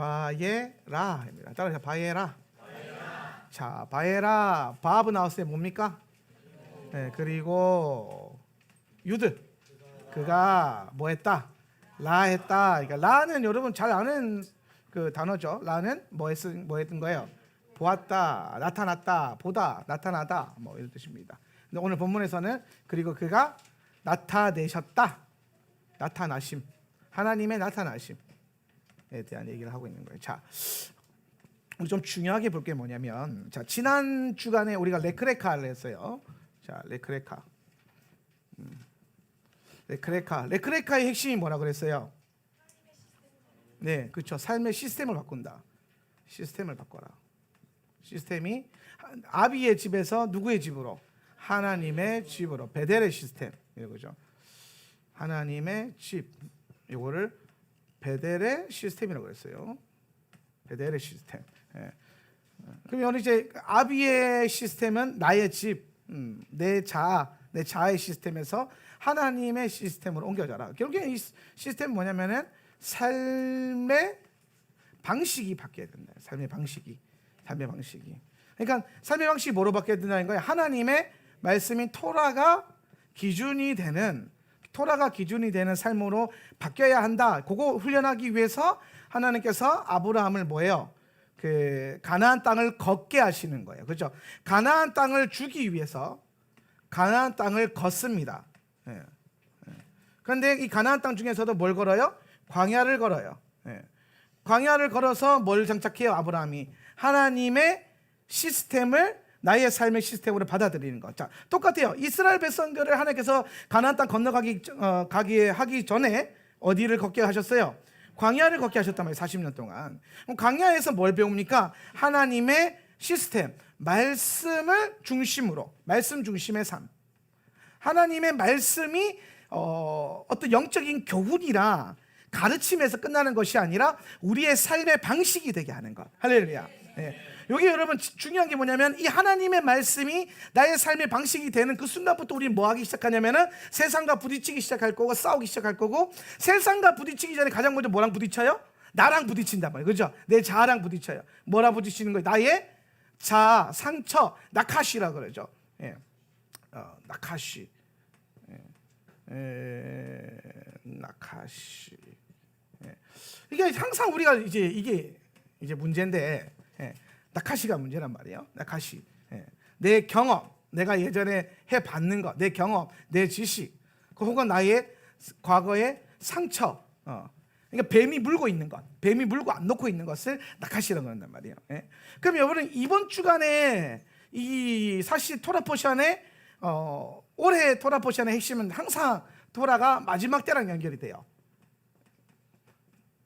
바예라입니다. 따라서 바예라. 자, 바예라. 바브 나왔을 때 뭡니까? 네, 그리고 유드. 그가 뭐 했다? 라 했다. 그러니까 라는 여러분 잘 아는 그 단어죠. 라는 뭐 했던 거예요? 보았다, 나타났다, 보다, 나타나다, 뭐 이런 뜻입니다. 근데 오늘 본문에서는 그리고 그가 나타내셨다, 나타나심, 하나님의 나타나심에 대한 얘기를 하고 있는 거예요. 자, 우리 좀 중요하게 볼 게 뭐냐면, 자, 지난 주간에 우리가 레크레카를 했어요. 자, 레크레카의 핵심이 뭐라 그랬어요? 네, 그렇죠. 삶의 시스템을 바꾼다. 시스템을 바꿔라. 시스템이 아비의 집에서 누구의 집으로? 하나님의 집으로. 베델의 시스템 이거죠. 하나님의 집. 이거를 베델의 시스템이라고 그랬어요. 베델의 시스템. 예. 그러면 이제 아비의 시스템은 나의 집, 내 자아의 시스템에서 하나님의 시스템으로 옮겨져라. 결국에 이 시스템은 뭐냐면은 삶의 방식이 바뀌어야 된다. 삶의 방식이. 그러니까 삶의 방식이 뭐로 바뀌어야 된다는 거예요? 하나님의 말씀인 토라가 기준이 되는 삶으로 바뀌어야 한다. 그거 훈련하기 위해서 하나님께서 아브라함을 뭐예요? 그 가나안 땅을 걷게 하시는 거예요. 그렇죠? 가나안 땅을 주기 위해서 가나안 땅을 걷습니다. 예. 그런데 이 가나안 땅 중에서도 뭘 걸어요? 광야를 걸어요. 예. 광야를 걸어서 뭘 장착해요? 아브라함이 하나님의 시스템을 나의 삶의 시스템으로 받아들이는 것. 자, 똑같아요. 이스라엘 백성들을 하나님께서 가나안 땅 건너가기 하기 전에 어디를 걷게 하셨어요? 광야를 걷게 하셨단 말이에요. 40년 동안. 그럼 광야에서 뭘 배웁니까? 하나님의 시스템, 말씀을 중심으로, 말씀 중심의 삶. 하나님의 말씀이 어떤 영적인 교훈이나 가르침에서 끝나는 것이 아니라 우리의 삶의 방식이 되게 하는 것. 할렐루야. 네. 여기 여러분 중요한 게 뭐냐면 이 하나님의 말씀이 나의 삶의 방식이 되는 그 순간부터 우리는 뭐 하기 시작하냐면은 세상과 부딪히기 시작할 거고 싸우기 시작할 거고, 세상과 부딪히기 전에 가장 먼저 뭐랑 부딪혀요? 나랑 부딪힌단 말이에요. 그죠? 내 자아랑 부딪혀요. 뭐랑 부딪히는 거예요? 나의 자아, 상처, 나카시라 그러죠. 예. 나카시. 나카시. 예. 이게 항상 우리가 이게 문제인데, 예. 나카시가 문제란 말이에요. 나카시. 예. 내 경험, 내가 예전에 해봤는 것, 내 경험, 내 지식, 혹은 나의 과거의 상처. 그러니까 뱀이 물고 있는 것, 뱀이 물고 안 놓고 있는 것을 나카시라고 한단 말이에요. 예. 그럼 여러분 이번 주간에 이 사실 토라 포션의 올해 토라 포션의 핵심은 항상 토라가 마지막 때랑 연결이 돼요.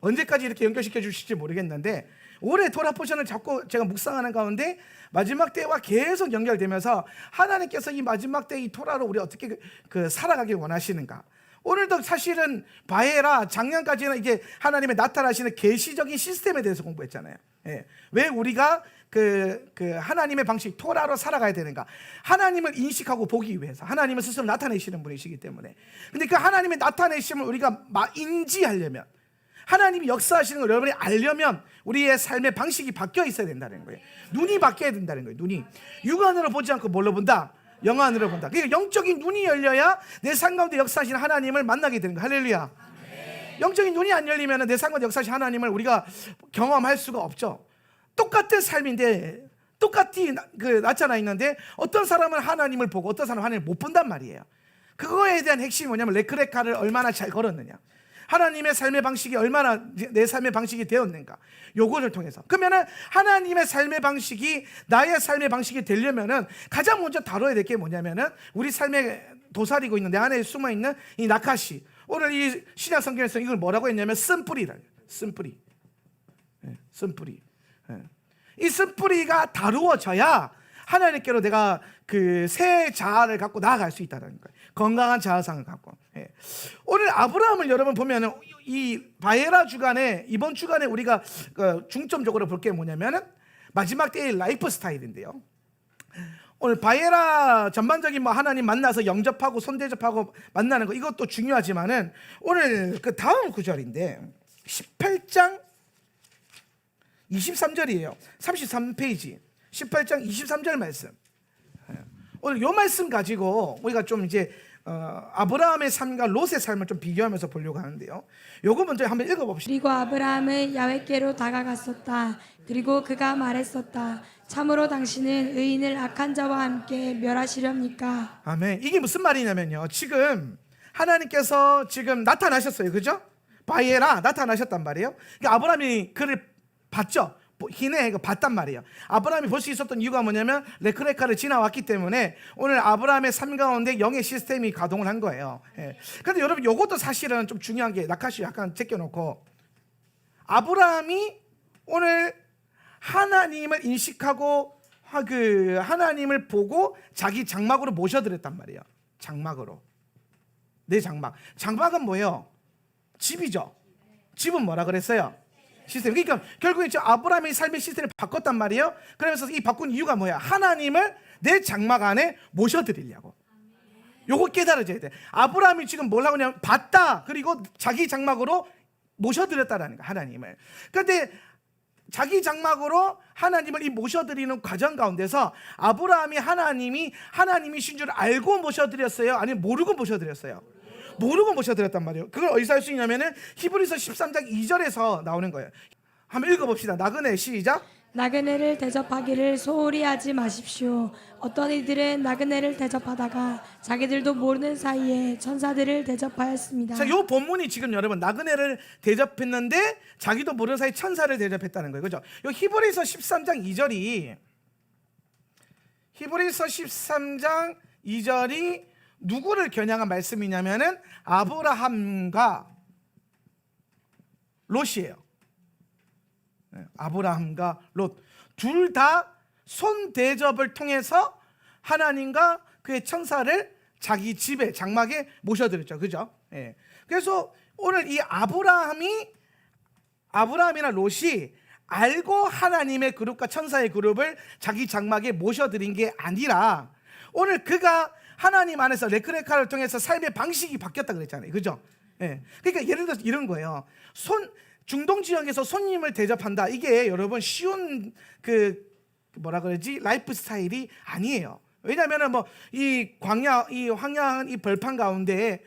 언제까지 이렇게 연결시켜 주실지 모르겠는데 올해 토라 포션을 잡고 제가 묵상하는 가운데 마지막 때와 계속 연결되면서 하나님께서 이 마지막 때 이 토라로 우리 어떻게 살아가길 원하시는가. 오늘도 사실은 바에라 작년까지는 이게 하나님의 나타나시는 계시적인 시스템에 대해서 공부했잖아요. 예. 왜 우리가 그 하나님의 방식 토라로 살아가야 되는가? 하나님을 인식하고 보기 위해서 하나님을 스스로 나타내시는 분이시기 때문에. 근데 그 하나님의 나타내심을 우리가 인지하려면, 하나님이 역사하시는 걸 여러분이 알려면 우리의 삶의 방식이 바뀌어 있어야 된다는 거예요. 눈이 바뀌어야 된다는 거예요. 눈이 육안으로 보지 않고 뭘로 본다? 영안으로 본다. 그러니까 영적인 눈이 열려야 내 삶 가운데 역사하시는 하나님을 만나게 되는 거예요. 할렐루야. 영적인 눈이 안 열리면 내 삶 가운데 역사하시는 하나님을 우리가 경험할 수가 없죠. 똑같은 삶인데 똑같이 나타나 있는데 어떤 사람은 하나님을 보고 어떤 사람은 하나님을 못 본단 말이에요. 그거에 대한 핵심이 뭐냐면 레크레카를 얼마나 잘 걸었느냐, 하나님의 삶의 방식이 얼마나 내 삶의 방식이 되었는가, 요거를 통해서. 그러면은 하나님의 삶의 방식이 나의 삶의 방식이 되려면은 가장 먼저 다뤄야 될 게 뭐냐면은 우리 삶에 도사리고 있는 내 안에 숨어 있는 이 나카시. 오늘 이 신약 성경에서 이걸 뭐라고 했냐면 쓴뿌리라. 쓴뿌리. 쓴뿌리. 이 쓴뿌리가 다루어져야 하나님께로 내가 그 새 자아를 갖고 나아갈 수 있다는 거예요. 건강한 자아상을 갖고. 오늘 아브라함을 여러분 보면은 이 바에라 주간에, 이번 주간에 우리가 중점적으로 볼 게 뭐냐면은 마지막 때의 라이프 스타일인데요. 오늘 바에라 전반적인 뭐 하나님 만나서 영접하고 손대접하고 만나는 거 이것도 중요하지만은 오늘 그 다음 구절인데 18장 23절이에요. 33페이지 18장 23절 말씀. 오늘 이 말씀 가지고 우리가 좀 이제 아브라함의 삶과 롯의 삶을 좀 비교하면서 보려고 하는데요. 요거 먼저 한번 읽어봅시다. 그리고 아브라함은 야훼께로 다가갔었다. 그리고 그가 말했었다. 참으로 당신은 의인을 악한 자와 함께 멸하시렵니까? 아멘. 이게 무슨 말이냐면요, 지금 하나님께서 지금 나타나셨어요, 그죠? 바이에라 나타나셨단 말이에요. 그러니까 아브라함이 그를 봤죠. 희내 봤단 말이에요. 아브라함이 볼 수 있었던 이유가 뭐냐면 레크레카를 지나왔기 때문에 오늘 아브라함의 삶 가운데 영의 시스템이 가동을 한 거예요. 예. 근데 여러분, 이것도 사실은 좀 중요한 게, 나카시 약간 제껴놓고, 아브라함이 오늘 하나님을 인식하고 그 하나님을 보고 자기 장막으로 모셔드렸단 말이에요. 장막으로. 내 장막. 장막은 뭐예요? 집이죠. 집은 뭐라 그랬어요? 시스템. 그러니까 결국에 아브라함의 삶의 시스템을 바꿨단 말이에요. 그러면서 이 바꾼 이유가 뭐야? 하나님을 내 장막 안에 모셔드리려고. 요거 깨달아져야 돼. 아브라함이 지금 뭘 하냐면 봤다. 그리고 자기 장막으로 모셔드렸다라는 거야, 하나님을. 그런데 자기 장막으로 하나님을 이 모셔드리는 과정 가운데서 아브라함이 하나님이신 줄 알고 모셔드렸어요? 아니면 모르고 모셔드렸어요? 모르고 모셔드렸단 말이에요. 그걸 어디서 할 수 있냐면은 히브리서 13장 2절에서 나오는 거예요. 한번 읽어봅시다. 나그네 시작. 나그네를 대접하기를 소홀히 하지 마십시오. 어떤 이들은 나그네를 대접하다가 자기들도 모르는 사이에 천사들을 대접하였습니다. 자, 요 본문이 지금 여러분 나그네를 대접했는데 자기도 모르는 사이에 천사를 대접했다는 거예요. 그죠? 요 히브리서 13장 2절이 히브리서 13장 2절이 누구를 겨냥한 말씀이냐면은 아브라함과 롯이에요. 아브라함과 롯 둘 다 손 대접을 통해서 하나님과 그의 천사를 자기 집에 장막에 모셔드렸죠. 그죠? 예. 그래서 오늘 이 아브라함이나 롯이 알고 하나님의 그룹과 천사의 그룹을 자기 장막에 모셔드린 게 아니라 오늘 그가 하나님 안에서 레크레카를 통해서 삶의 방식이 바뀌었다 그랬잖아요. 그죠? 예. 그러니까 예를 들어서 이런 거예요. 중동 지역에서 손님을 대접한다. 이게 여러분 쉬운 뭐라 그러지? 라이프 스타일이 아니에요. 왜냐하면은 이 황야한 이 벌판 가운데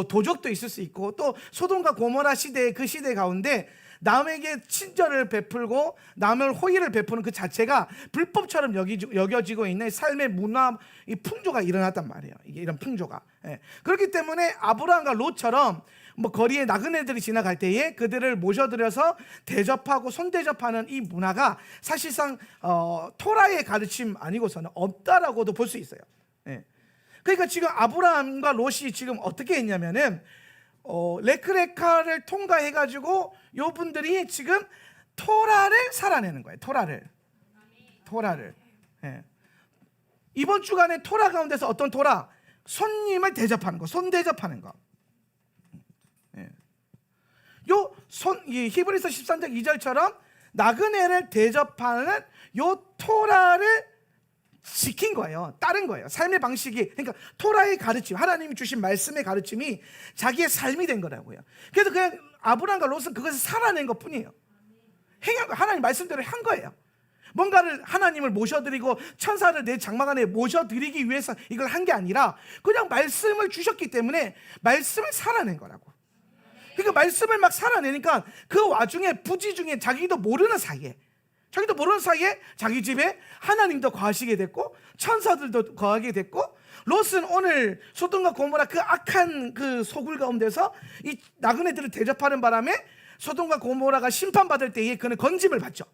도적도 있을 수 있고 또 소돔과 고모라 시대 그 시대 가운데 남에게 친절을 베풀고 남을 호의를 베푸는 그 자체가 불법처럼 여겨지고 있는 삶의 문화, 이 풍조가 일어났단 말이에요. 이게 이런 풍조가. 예. 그렇기 때문에 아브라함과 롯처럼 거리에 나그네들이 지나갈 때에 그들을 모셔들여서 대접하고 손대접하는 이 문화가 사실상 토라의 가르침 아니고서는 없다라고도 볼 수 있어요. 예. 그러니까 지금 아브라함과 롯이 지금 어떻게 했냐면은 레크레카를 통과해가지고 요 분들이 지금 토라를 살아내는 거예요. 토라를. 예. 이번 주간에 토라 가운데서 어떤 토라? 손님을 대접하는 거, 손 대접하는 거. 예. 이 히브리서 13장 2절처럼 나그네를 대접하는 요 토라를 지킨 거예요. 따른 거예요. 삶의 방식이, 그러니까 토라의 가르침, 하나님이 주신 말씀의 가르침이 자기의 삶이 된 거라고요. 그래서 그냥 아브라함과 롯은 그것을 살아낸 것 뿐이에요. 하나님 말씀대로 한 거예요. 뭔가를 하나님을 모셔드리고 천사를 내 장막 안에 모셔드리기 위해서 이걸 한 게 아니라 그냥 말씀을 주셨기 때문에 말씀을 살아낸 거라고. 그러니까 말씀을 막 살아내니까 그 와중에 부지 중에 자기도 모르는 사이에 자기 집에 하나님도 거하시게 됐고 천사들도 거하게 됐고 롯은 오늘 소돔과 고모라 그 악한 그 소굴 가운데서 이 나그네들을 대접하는 바람에 소돔과 고모라가 심판받을 때에 그는 건짐을 받죠.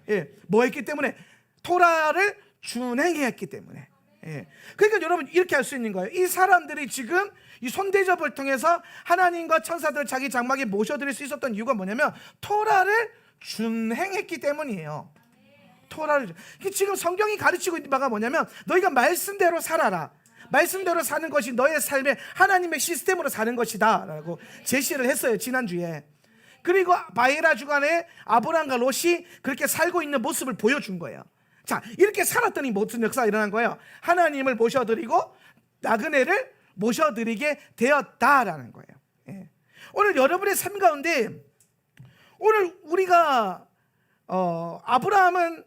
예, 뭐 했기 때문에? 토라를 준행했기 때문에. 예. 그러니까 여러분 이렇게 할 수 있는 거예요. 이 사람들이 지금 이 손대접을 통해서 하나님과 천사들 자기 장막에 모셔드릴 수 있었던 이유가 뭐냐면 토라를 준행했기 때문이에요. 토라를. 지금 성경이 가르치고 있는 바가 뭐냐면 너희가 말씀대로 살아라. 말씀대로 사는 것이 너의 삶의 하나님의 시스템으로 사는 것이다 라고 제시를 했어요, 지난주에. 그리고 바에라 주간에 아브라함과 롯이 그렇게 살고 있는 모습을 보여준 거예요. 자, 이렇게 살았더니 무슨 역사가 일어난 거예요? 하나님을 모셔드리고 나그네를 모셔드리게 되었다라는 거예요. 예. 오늘 여러분의 삶 가운데 오늘 우리가 아브라함은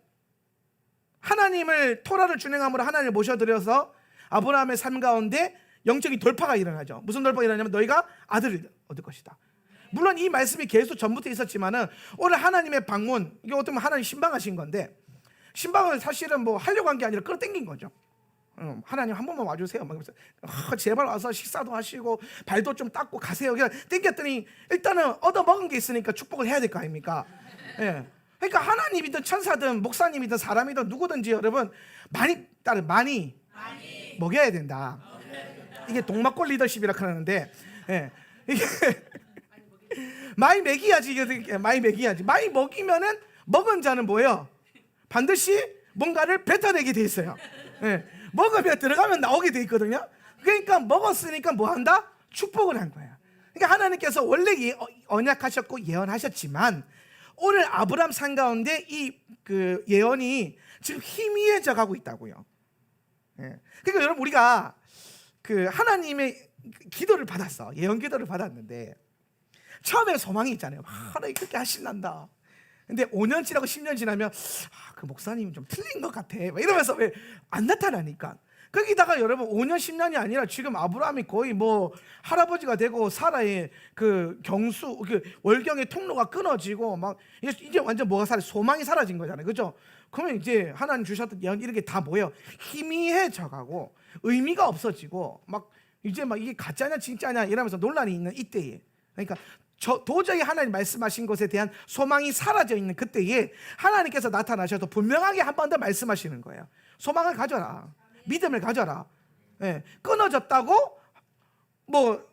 하나님을 토라를 준행함으로 하나님을 모셔드려서 아브라함의 삶 가운데 영적인 돌파가 일어나죠. 무슨 돌파가 일어나냐면 너희가 아들을 얻을 것이다. 물론 이 말씀이 계속 전부터 있었지만은 오늘 하나님의 방문, 이게 어떻게 보면 하나님 신방하신 건데, 신방을 사실은 뭐 하려고 한 게 아니라 끌어당긴 거죠. 하나님 한 번만 와주세요. 막 제발 와서 식사도 하시고 발도 좀 닦고 가세요. 그냥 땡겼더니 일단은 얻어 먹은 게 있으니까 축복을 해야 될 거 아닙니까? 예. 그러니까 하나님이든 천사든 목사님이든 사람이든 누구든지 여러분 많이 먹여야 된다. 이게 동막골 리더십이라 그러는데, 예. 이게 많이 먹여야지. 이게 많이 먹여야지. 많이 먹이면은 먹은 자는 뭐예요? 반드시 뭔가를 뱉어내게 돼 있어요. 예. 먹으면 들어가면 나오게 돼 있거든요. 그러니까 먹었으니까 뭐 한다? 축복을 한 거야. 그러니까 하나님께서 원래 언약하셨고 예언하셨지만 오늘 아브라함 산 가운데 이 그 예언이 지금 희미해져 가고 있다고요. 예. 그러니까 여러분 우리가 그 하나님의 기도를 받았어. 예언 기도를 받았는데 처음에 소망이 있잖아요. 하나님 그렇게 하신단다. 근데 5년 지나고 10년 지나면 그 목사님이 좀 틀린 것 같아 이러면서 왜 안 나타나니까. 거기다가 여러분 5년 10년이 아니라 지금 아브라함이 거의 뭐 할아버지가 되고 사라의 그 경수 그 월경의 통로가 끊어지고 막 이제 완전 뭐가 소망이 사라진 거잖아요. 그죠? 그러면 이제 하나님 주셨던 예언 이런 게 다 뭐예요? 희미해져 가고 의미가 없어지고 막 이제 막 이게 가짜냐 진짜냐 이러면서 논란이 있는 이때에, 그러니까 도저히 하나님 말씀하신 것에 대한 소망이 사라져 있는 그때에 하나님께서 나타나셔서 분명하게 한 번 더 말씀하시는 거예요. 소망을 가져라. 믿음을 가져라. 예. 끊어졌다고 뭐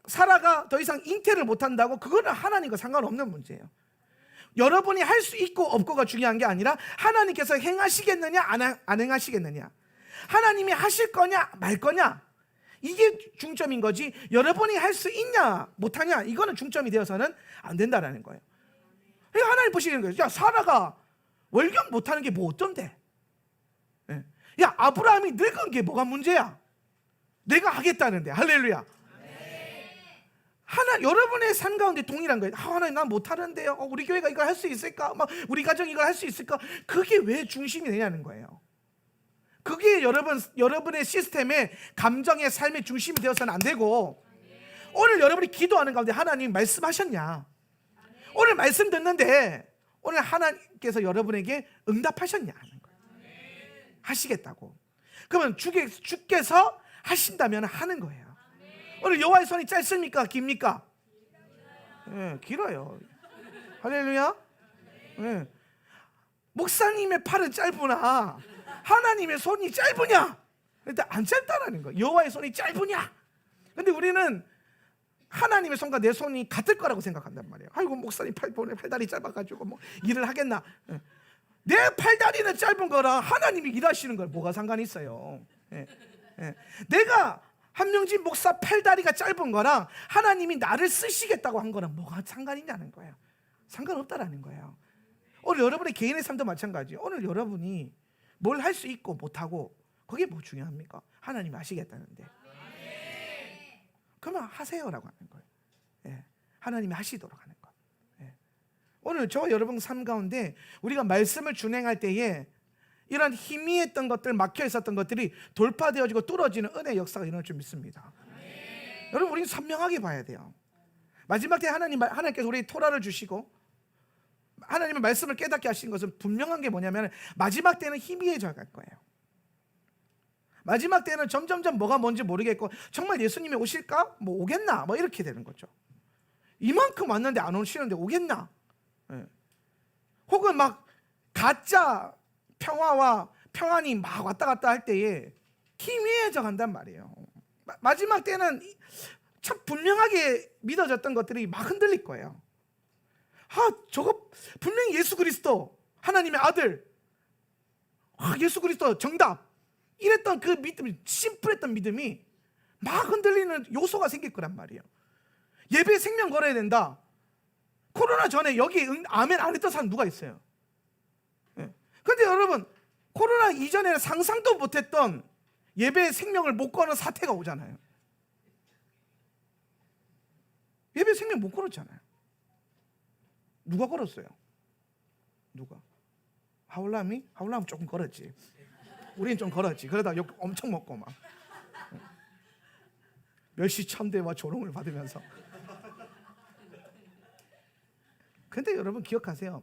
사라가 더 이상 잉태를 못한다고 그거는 하나님과 상관없는 문제예요. 여러분이 할 수 있고 없고가 중요한 게 아니라 하나님께서 행하시겠느냐 안 행하시겠느냐, 하나님이 하실 거냐 말 거냐, 이게 중점인 거지 여러분이 할 수 있냐 못하냐 이거는 중점이 되어서는 안 된다라는 거예요. 그러니까 하나님 보시는 거예요. 야, 사라가 월경 못하는 게 뭐 어떤데? 예. 야, 아브라함이 늙은 게 뭐가 문제야? 내가 하겠다는데. 할렐루야. 여러분의 삶 가운데 동일한 거예요. 하나님 난 못하는데요. 우리 교회가 이걸 할 수 있을까? 막 우리 가정이 이걸 할 수 있을까? 그게 왜 중심이 되냐는 거예요. 그게 여러분의 시스템의 감정의 삶의 중심이 되어서는 안 되고, 오늘 여러분이 기도하는 가운데 하나님 말씀하셨냐? 오늘 말씀 듣는데 오늘 하나님께서 여러분에게 응답하셨냐 하는 거예요. 하시겠다고. 그러면 주께서 하신다면 하는 거예요. 오늘 여호와의 손이 짧습니까? 깁니까? 네, 길어요. 할렐루야. 네. 목사님의 팔은 짧으나 하나님의 손이 짧으냐? 일단 안 짧다라는 거예요. 여호와의 손이 짧으냐? 근데 우리는 하나님의 손과 내 손이 같을 거라고 생각한단 말이에요. 아이고 목사님 팔다리 짧아가지고 뭐 일을 하겠나? 내 팔다리는 짧은 거랑 하나님이 일하시는 걸 뭐가 상관이 있어요? 내가 한명진 목사 팔다리가 짧은 거랑 하나님이 나를 쓰시겠다고 한 거랑 뭐가 상관이냐는 거예요. 상관없다라는 거예요. 오늘 여러분의 개인의 삶도 마찬가지예요. 오늘 여러분이 뭘 할 수 있고 못하고 그게 뭐 중요합니까? 하나님이 하시겠다는데. 그러면 하세요라고 하는 거예요. 예. 하나님이 하시도록 하는 것. 예. 오늘 저와 여러분 삶 가운데 우리가 말씀을 준행할 때에 이런 희미했던 것들, 막혀 있었던 것들이 돌파되어지고 뚫어지는 은혜의 역사가 일어날 줄 믿습니다. 여러분 우리는 선명하게 봐야 돼요. 마지막 때 하나님께서 우리 토라를 주시고 하나님의 말씀을 깨닫게 하신 것은 분명한 게 뭐냐면 마지막 때는 희미해져 갈 거예요. 마지막 때는 점점점 뭐가 뭔지 모르겠고 정말 예수님이 오실까? 뭐 오겠나? 뭐 이렇게 되는 거죠. 이만큼 왔는데 안 오시는데 오겠나? 예. 혹은 막 가짜 평화와 평안이 막 왔다 갔다 할 때에 희미해져 간단 말이에요. 마지막 때는 참 분명하게 믿어졌던 것들이 막 흔들릴 거예요. 저거 분명히 예수 그리스도 하나님의 아들, 예수 그리스도 정답 이랬던 그 믿음이, 심플했던 믿음이 막 흔들리는 요소가 생길 거란 말이에요. 예배에 생명 걸어야 된다. 코로나 전에 여기 아멘 안 했던 사람 누가 있어요? 그런데 여러분 코로나 이전에는 상상도 못했던 예배에 생명을 못 거는 사태가 오잖아요. 예배에 생명 못 걸었잖아요. 누가 걸었어요? 누가? 하울람이? 하울람 조금 걸었지. 우린 좀 걸었지. 그러다 욕 엄청 먹고 막 멸시 천대와 조롱을 받으면서. 근데 여러분 기억하세요.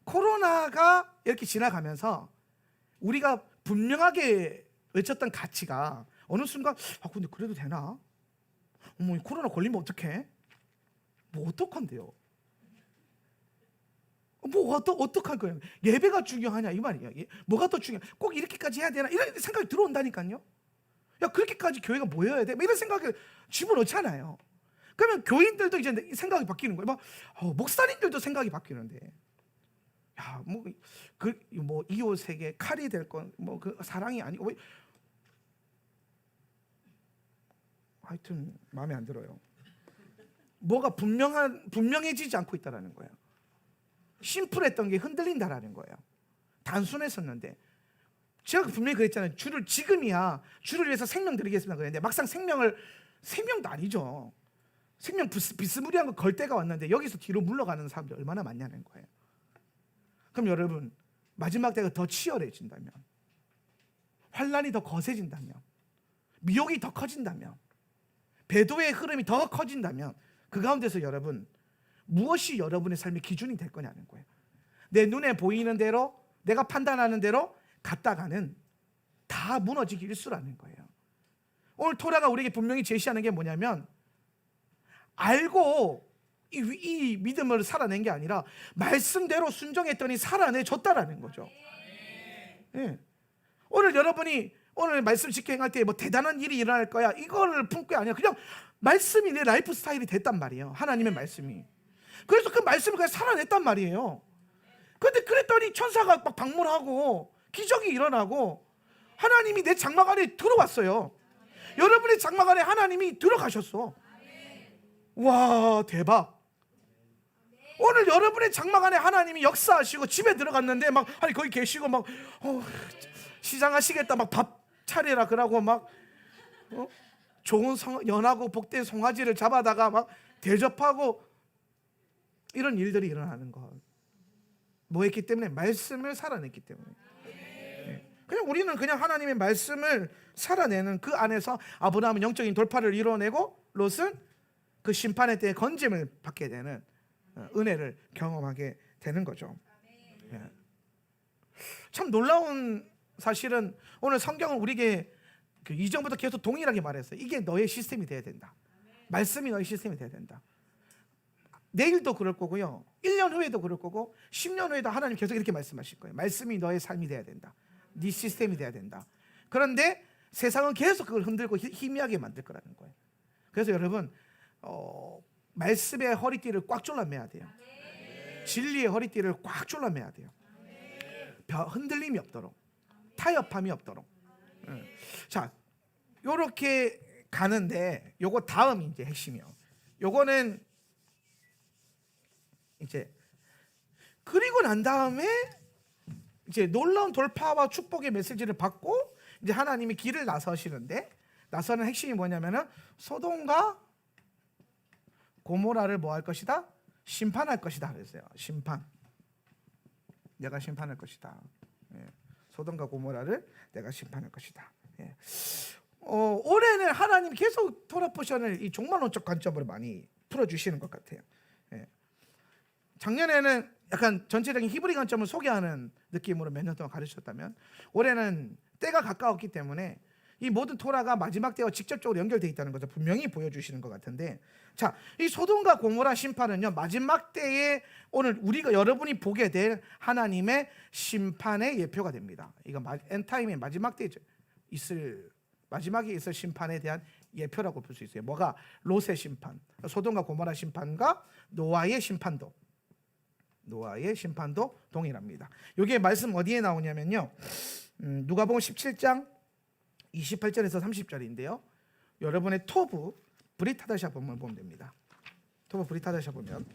코로나가 이렇게 지나가면서 우리가 분명하게 외쳤던 가치가 어느 순간 근데 그래도 되나? 어머, 이 코로나 걸리면 어떡해? 뭐 어떡한데요? 뭐 어떡할 거예요? 예배가 중요하냐 이 말이에요. 뭐가 더 중요해? 꼭 이렇게까지 해야 되나? 이런 생각이 들어온다니까요. 야, 그렇게까지 교회가 모여야 돼? 뭐 이런 생각을 집어넣잖아요. 그러면 교인들도 이제 생각이 바뀌는 거예요. 목사님들도 생각이 바뀌는데, 야, 뭐 이웃에게 칼이 될 건 뭐 그 사랑이 아니고, 하여튼 마음에 안 들어요. 뭐가 분명해지지 않고 있다라는 거예요. 심플했던 게 흔들린다라는 거예요. 단순했었는데, 제가 분명히 그랬잖아요. 지금이야 주를 위해서 생명 드리겠습니다 그랬는데 막상 생명도 아니죠. 생명 비스무리한 거 걸 때가 왔는데 여기서 뒤로 물러가는 사람들 얼마나 많냐는 거예요. 그럼 여러분, 마지막 때가 더 치열해진다면, 환란이 더 거세진다면, 미혹이 더 커진다면, 배도의 흐름이 더 커진다면, 그 가운데서 여러분, 무엇이 여러분의 삶의 기준이 될 거냐는 거예요. 내 눈에 보이는 대로, 내가 판단하는 대로 갔다가는 다 무너지기 일쑤라는 거예요. 오늘 토라가 우리에게 분명히 제시하는 게 뭐냐면, 알고 이 믿음을 살아낸 게 아니라 말씀대로 순종했더니 살아내줬다라는 거죠. 네. 오늘 여러분이 오늘 말씀 지켜 행할 때 뭐 대단한 일이 일어날 거야 이거를 품고 아니라 그냥 말씀이 내 라이프 스타일이 됐단 말이에요. 하나님의 말씀이. 그래서 그 말씀을 그냥 살아냈단 말이에요. 그런데 그랬더니 천사가 막 방문하고 기적이 일어나고 하나님이 내 장막 안에 들어왔어요. 여러분의 장막 안에 하나님이 들어가셨어. 와, 대박. 오늘 여러분의 장막 안에 하나님이 역사하시고 집에 들어갔는데 막 아니 거기 계시고 막 시장하시겠다 막 밥 차리라 그러고 막 좋은 연하고 복된 송아지를 잡아다가 막 대접하고 이런 일들이 일어나는 것. 뭐 했기 때문에? 말씀을 살아냈기 때문에. 그냥 우리는 그냥 하나님의 말씀을 살아내는 그 안에서 아브라함은 영적인 돌파를 이뤄내고 롯은 그 심판의 때에 건짐을 받게 되는 은혜를 경험하게 되는 거죠. 참 놀라운 사실은 오늘 성경은 우리에게 이전부터 계속 동일하게 말했어요. 이게 너의 시스템이 돼야 된다. 말씀이 너의 시스템이 돼야 된다. 내일도 그럴 거고요. 1년 후에도 그럴 거고 10년 후에도 하나님 계속 이렇게 말씀하실 거예요. 말씀이 너의 삶이 돼야 된다. 네 시스템이 돼야 된다. 그런데 세상은 계속 그걸 흔들고 희미하게 만들 거라는 거예요. 그래서 여러분 말씀의 허리띠를 꽉 졸라매야 돼요. 진리의 허리띠를 꽉 졸라매야 돼요. 흔들림이 없도록, 타협함이 없도록. 자, 요렇게 가는데 요거 다음이 이제 핵심이요. 요거는 이제 그리고 난 다음에 이제 놀라운 돌파와 축복의 메시지를 받고 이제 하나님이 길을 나서시는데, 나서는 핵심이 뭐냐면은 소돔과 고모라를 뭐 할 것이다? 심판할 것이다 그랬어요. 심판. 내가 심판할 것이다. 소돔과 고모라를 내가 심판할 것이다. 올해는 하나님 계속 토라 포션을 이 종말론적 관점으로 많이 풀어주시는 것 같아요. 작년에는 약간 전체적인 히브리 관점을 소개하는 느낌으로 몇 년 동안 가르쳤다면, 올해는 때가 가까웠기 때문에 이 모든 토라가 마지막 때와 직접적으로 연결되어 있다는 것을 분명히 보여주시는 것 같은데, 자, 이 소돔과 고모라 심판은요, 마지막 때에 오늘 우리가 여러분이 보게 될 하나님의 심판의 예표가 됩니다. 이거 엔타임의 마지막 때에 마지막에 있을 심판에 대한 예표라고 볼 수 있어요. 뭐가? 롯의 심판, 소돔과 고모라 심판과 노아의 심판도 동일합니다. 이게 말씀 어디에 나오냐면요, 누가복음 17장 28절에서 30절인데요. 여러분의 토브 브릿하다샤 본문을 보면 됩니다. 토브 브릿하다샤 보면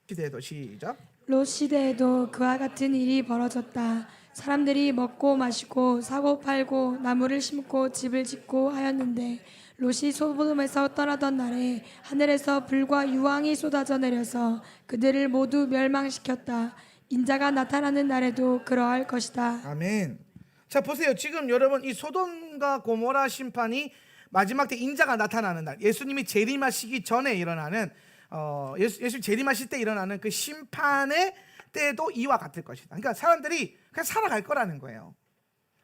시대에도 시작. 롯 시대에도 그와 같은 일이 벌어졌다. 사람들이 먹고 마시고 사고 팔고 나무를 심고 집을 짓고 하였는데 롯이 소돔에서 떠나던 날에 하늘에서 불과 유황이 쏟아져 내려서 그들을 모두 멸망시켰다. 인자가 나타나는 날에도 그러할 것이다. 아멘. 자 보세요. 지금 여러분 이 소돔과 고모라 심판이 마지막 때 인자가 나타나는 날, 예수님이 재림하시기 전에 일어나는 예수 재림하실 때 일어나는 그 심판의 때도 이와 같을 것이다. 그러니까 사람들이 그냥 살아갈 거라는 거예요.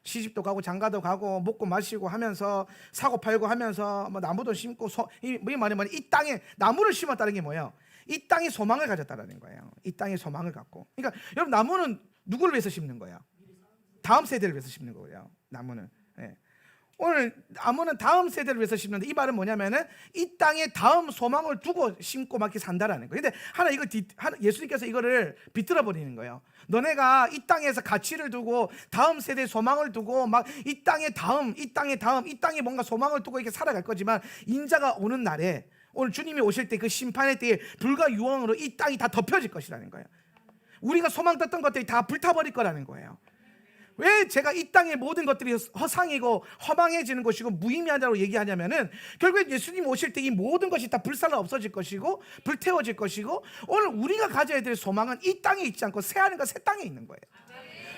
시집도 가고 장가도 가고 먹고 마시고 하면서 사고 팔고 하면서 뭐 나무도 심고 이 말이 뭐냐, 이 땅에 나무를 심었다는 게 뭐예요? 이 땅에 소망을 가졌다는 거예요. 이 땅에 소망을 갖고. 그러니까 여러분 나무는 누구를 위해서 심는 거예요? 다음 세대를 위해서 심는 거예요. 나무는. 예. 오늘 나무는 다음 세대를 위해서 심는데 이 말은 뭐냐면은 이 땅에 다음 소망을 두고 심고 막 이렇게 산다라는 거예요. 근데 예수님께서 이거를 비틀어 버리는 거예요. 너네가 이 땅에서 가치를 두고 다음 세대에 소망을 두고 막 이 땅에 이 땅에 뭔가 소망을 두고 이렇게 살아갈 거지만 인자가 오는 날에 오늘 주님이 오실 때 그 심판의 때에 불과 유황으로 이 땅이 다 덮여질 것이라는 거예요. 우리가 소망 떴던 것들이 다 불타버릴 거라는 거예요. 왜 제가 이 땅의 모든 것들이 허상이고 허망해지는 것이고 무의미하다고 얘기하냐면은 결국에 예수님 오실 때 이 모든 것이 다 불살라 없어질 것이고 불태워질 것이고 오늘 우리가 가져야 될 소망은 이 땅에 있지 않고 새하늘과 새 땅에 있는 거예요.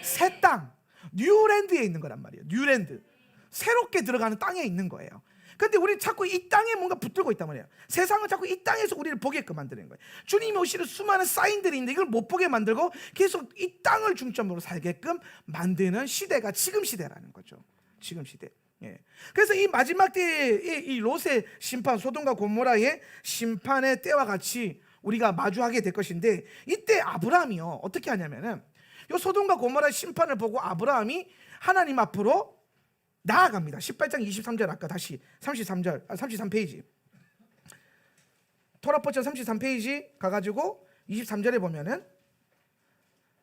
새 땅, 뉴랜드에 있는 거란 말이에요. 뉴랜드, 새롭게 들어가는 땅에 있는 거예요. 근데 우리는 자꾸 이 땅에 뭔가 붙들고 있단 말이에요. 세상은 자꾸 이 땅에서 우리를 보게끔 만드는 거예요. 주님이 오시는 수많은 사인들이 있는데 이걸 못 보게 만들고 계속 이 땅을 중점으로 살게끔 만드는 시대가 지금 시대라는 거죠. 지금 시대. 예. 그래서 이 마지막 때의 이 롯의 심판, 소돔과 고모라의 심판의 때와 같이 우리가 마주하게 될 것인데, 이때 아브라함이요 어떻게 하냐면은 이 소돔과 고모라의 심판을 보고 아브라함이 하나님 앞으로 나아갑니다. 18장 23절 아까 다시 33페이지 토라포처 33페이지 가가지고 23절에 보면은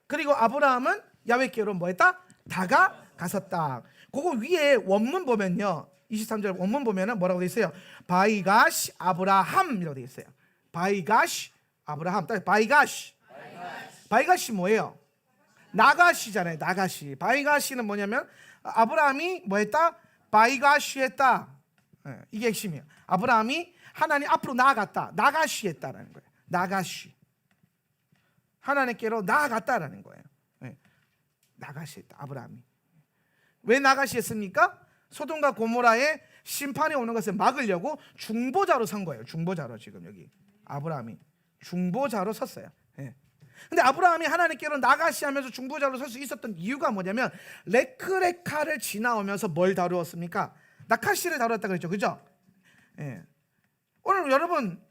그리고 아브라함은 야훼께로 뭐했다? 다가갔었다. 그거 위에 원문 보면요 23절 원문 보면은 뭐라고 돼 있어요? 바이가시 아브라함이라고 돼 있어요. 바이가시 아브라함. 바이가시 뭐예요? 나가시잖아요. 나가시. 바이가시는 뭐냐면 아브라함이 뭐했다? 바이가시했다. 이게 핵심이에요. 아브라함이 하나님 앞으로 나아갔다. 나가시했다라는 거예요. 나가시. 하나님께로 나아갔다라는 거예요. 나가시했다. 아브라함이. 왜 나가시했습니까? 소돔과 고모라의 심판이 오는 것을 막으려고 중보자로 선 거예요. 중보자로 지금 여기 아브라함이 중보자로 섰어요. 근데 아브라함이 하나님께로 나가시 하면서 중보자로 설 수 있었던 이유가 뭐냐면 레크레카를 지나오면서 뭘 다루었습니까? 나카시를 다루었다 그랬죠. 그죠? 오늘 여러분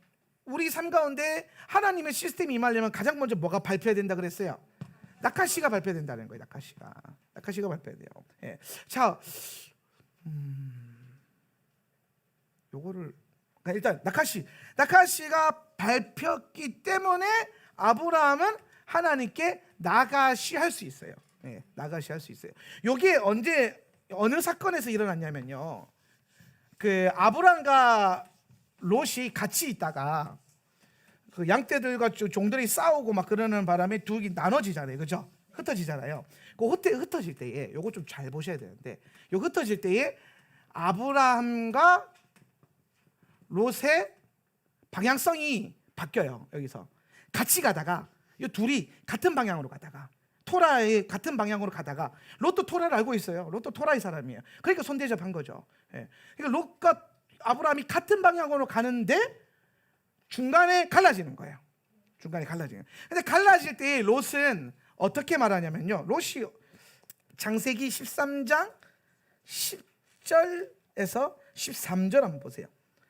우리 삶 가운데 하나님의 시스템이 임하려면 가장 먼저 뭐가 발표해야 된다 그랬어요? 나카시가 발표된다는 거예요. 나카시가 발표해야 돼요. 자, 요거를 일단 나카시가 발표했기 때문에 아브라함은 하나님께 나가시 할 수 있어요. 나가시 할 수 있어요. 요게 언제 어느 사건에서 일어났냐면요. 그 아브라함과 롯이 같이 있다가 그 양떼들과 종들이 싸우고 막 그러는 바람에 둘이 나눠지잖아요. 그죠? 흩어지잖아요. 그 흩어질 때에 요거 좀 잘 보셔야 되는데 요 흩어질 때에 아브라함과 롯의 방향성이 바뀌어요. 여기서 같이 가다가 이 둘이 같은 방향으로 가다가 토라의 같은 방향으로 가다가 롯도 토라를 알고 있어요. 롯도 토라의 사람이에요. 그러니까 손대접한 거죠. 그러니까 롯과 아브라함이 같은 방향으로 가는데 중간에 갈라지는 거예요. 중간에 갈라지는. 근데 갈라질 때 롯은 어떻게 말하냐면요. 롯이 창세기 13장 10절에서 13절 한번 보세요.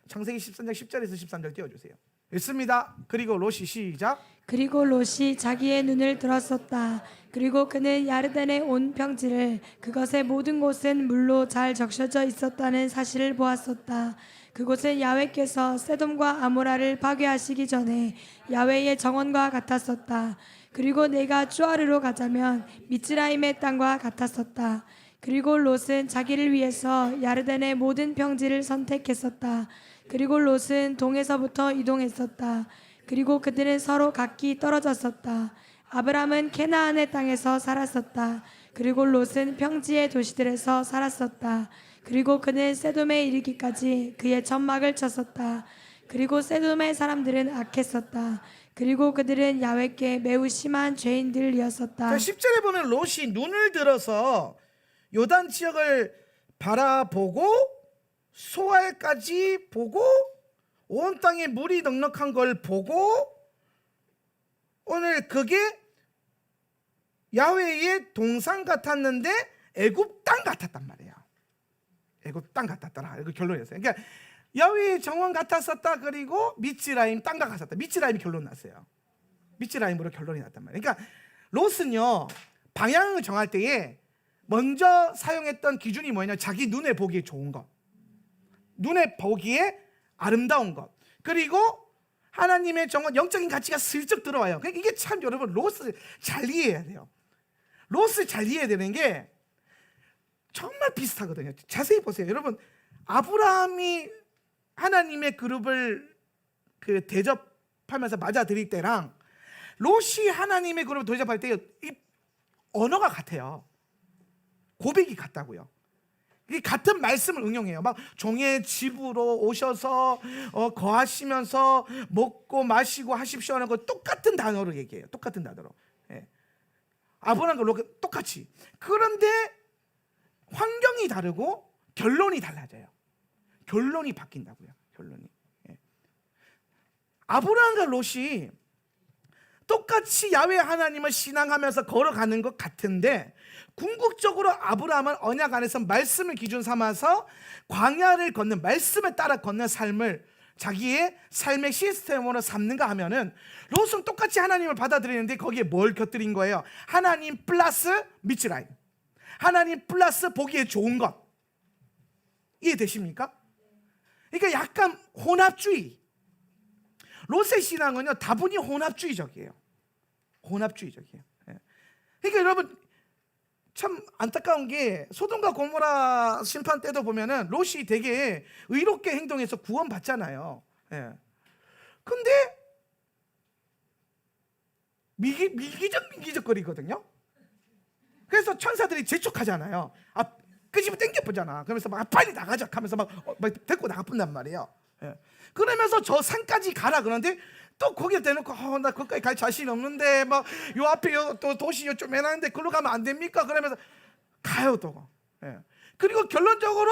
창세기 13장 10절에서 13절 띄워주세요. 읽습니다. 그리고 롯이 시작. 그리고 롯이 자기의 눈을 들었었다. 그리고 그는 야르단의 온 평지를 그것의 모든 곳은 물로 잘 적셔져 있었다는 사실을 보았었다. 그곳은 야훼께서 세돔과 아모라를 파괴하시기 전에 야훼의 정원과 같았었다. 그리고 내가 쭈아르로 가자면 미츠라임의 땅과 같았었다. 그리고 롯은 자기를 위해서 야르단의 모든 평지를 선택했었다. 그리고 롯은 동에서부터 이동했었다. 그리고 그들은 서로 각기 떨어졌었다. 아브람은 케나안의 땅에서 살았었다. 그리고 롯은 평지의 도시들에서 살았었다. 그리고 그는 세돔에 이르기까지 그의 천막을 쳤었다. 그리고 세돔의 사람들은 악했었다. 그리고 그들은 야훼께 매우 심한 죄인들이었었다. 자, 10절에 보면 롯이 눈을 들어서 요단 지역을 바라보고 소알까지 보고 온 땅에 물이 넉넉한 걸 보고 오늘 그게 야훼의 동산 같았는데 애굽 땅 같았단 말이에요. 애굽 땅 같았더라. 이거 결론이었어요. 그러니까 야훼의 정원 같았었다. 그리고 미츠라임 땅과 같았다. 미츠라임이 결론 났어요. 미츠라임으로 결론이 났단 말이에요. 그러니까 롯은요 방향을 정할 때에 먼저 사용했던 기준이 뭐냐? 자기 눈에 보기에 좋은 것, 눈에 보기에 아름다운 것, 그리고 하나님의 정원, 영적인 가치가 슬쩍 들어와요. 그러니까 이게 참 여러분 롯을 잘 이해해야 돼요. 롯을 잘 이해해야 되는 게 정말 비슷하거든요. 자세히 보세요. 여러분, 아브라함이 하나님의 그룹을 대접하면서 맞아들일 때랑 롯이 하나님의 그룹을 대접할 때 이 언어가 같아요. 고백이 같다고요. 이 같은 말씀을 응용해요. 막 종의 집으로 오셔서 거하시면서 먹고 마시고 하십시오 하는 거 똑같은 단어로 얘기해요. 똑같은 단어로. 예. 아브라함과 롯 똑같이. 그런데 환경이 다르고 결론이 달라져요. 결론이 바뀐다고요. 결론이. 예. 아브라함과 롯이 똑같이 야훼 하나님을 신앙하면서 걸어가는 것 같은데 궁극적으로 아브라함은 언약 안에서 말씀을 기준 삼아서 광야를 걷는, 말씀에 따라 걷는 삶을 자기의 삶의 시스템으로 삼는가 하면은 롯은 똑같이 하나님을 받아들이는데 거기에 뭘 곁들인 거예요? 하나님 플러스 미츠라임, 하나님 플러스 보기에 좋은 것. 이해되십니까? 그러니까 약간 혼합주의. 롯의 신앙은요 다분히 혼합주의적이에요. 혼합주의적이에요. 그러니까 여러분 참 안타까운 게 소돔과 고모라 심판 때도 보면은 롯이 되게 의롭게 행동해서 구원받잖아요. 근데 밀기적거리거든요. 그래서 천사들이 재촉하잖아요. 끄집어 당겨보잖아. 그러면서 막 빨리 나가자 하면서 막 데리고 나가본단 말이에요. 그러면서 저 산까지 가라 그러는데 또 거기에 대놓고 나 거기까지 갈 자신 없는데 막 요 앞에 또 도시 좀 해놨는데 그걸로 가면 안 됩니까? 그러면서 가요 또. 그리고 결론적으로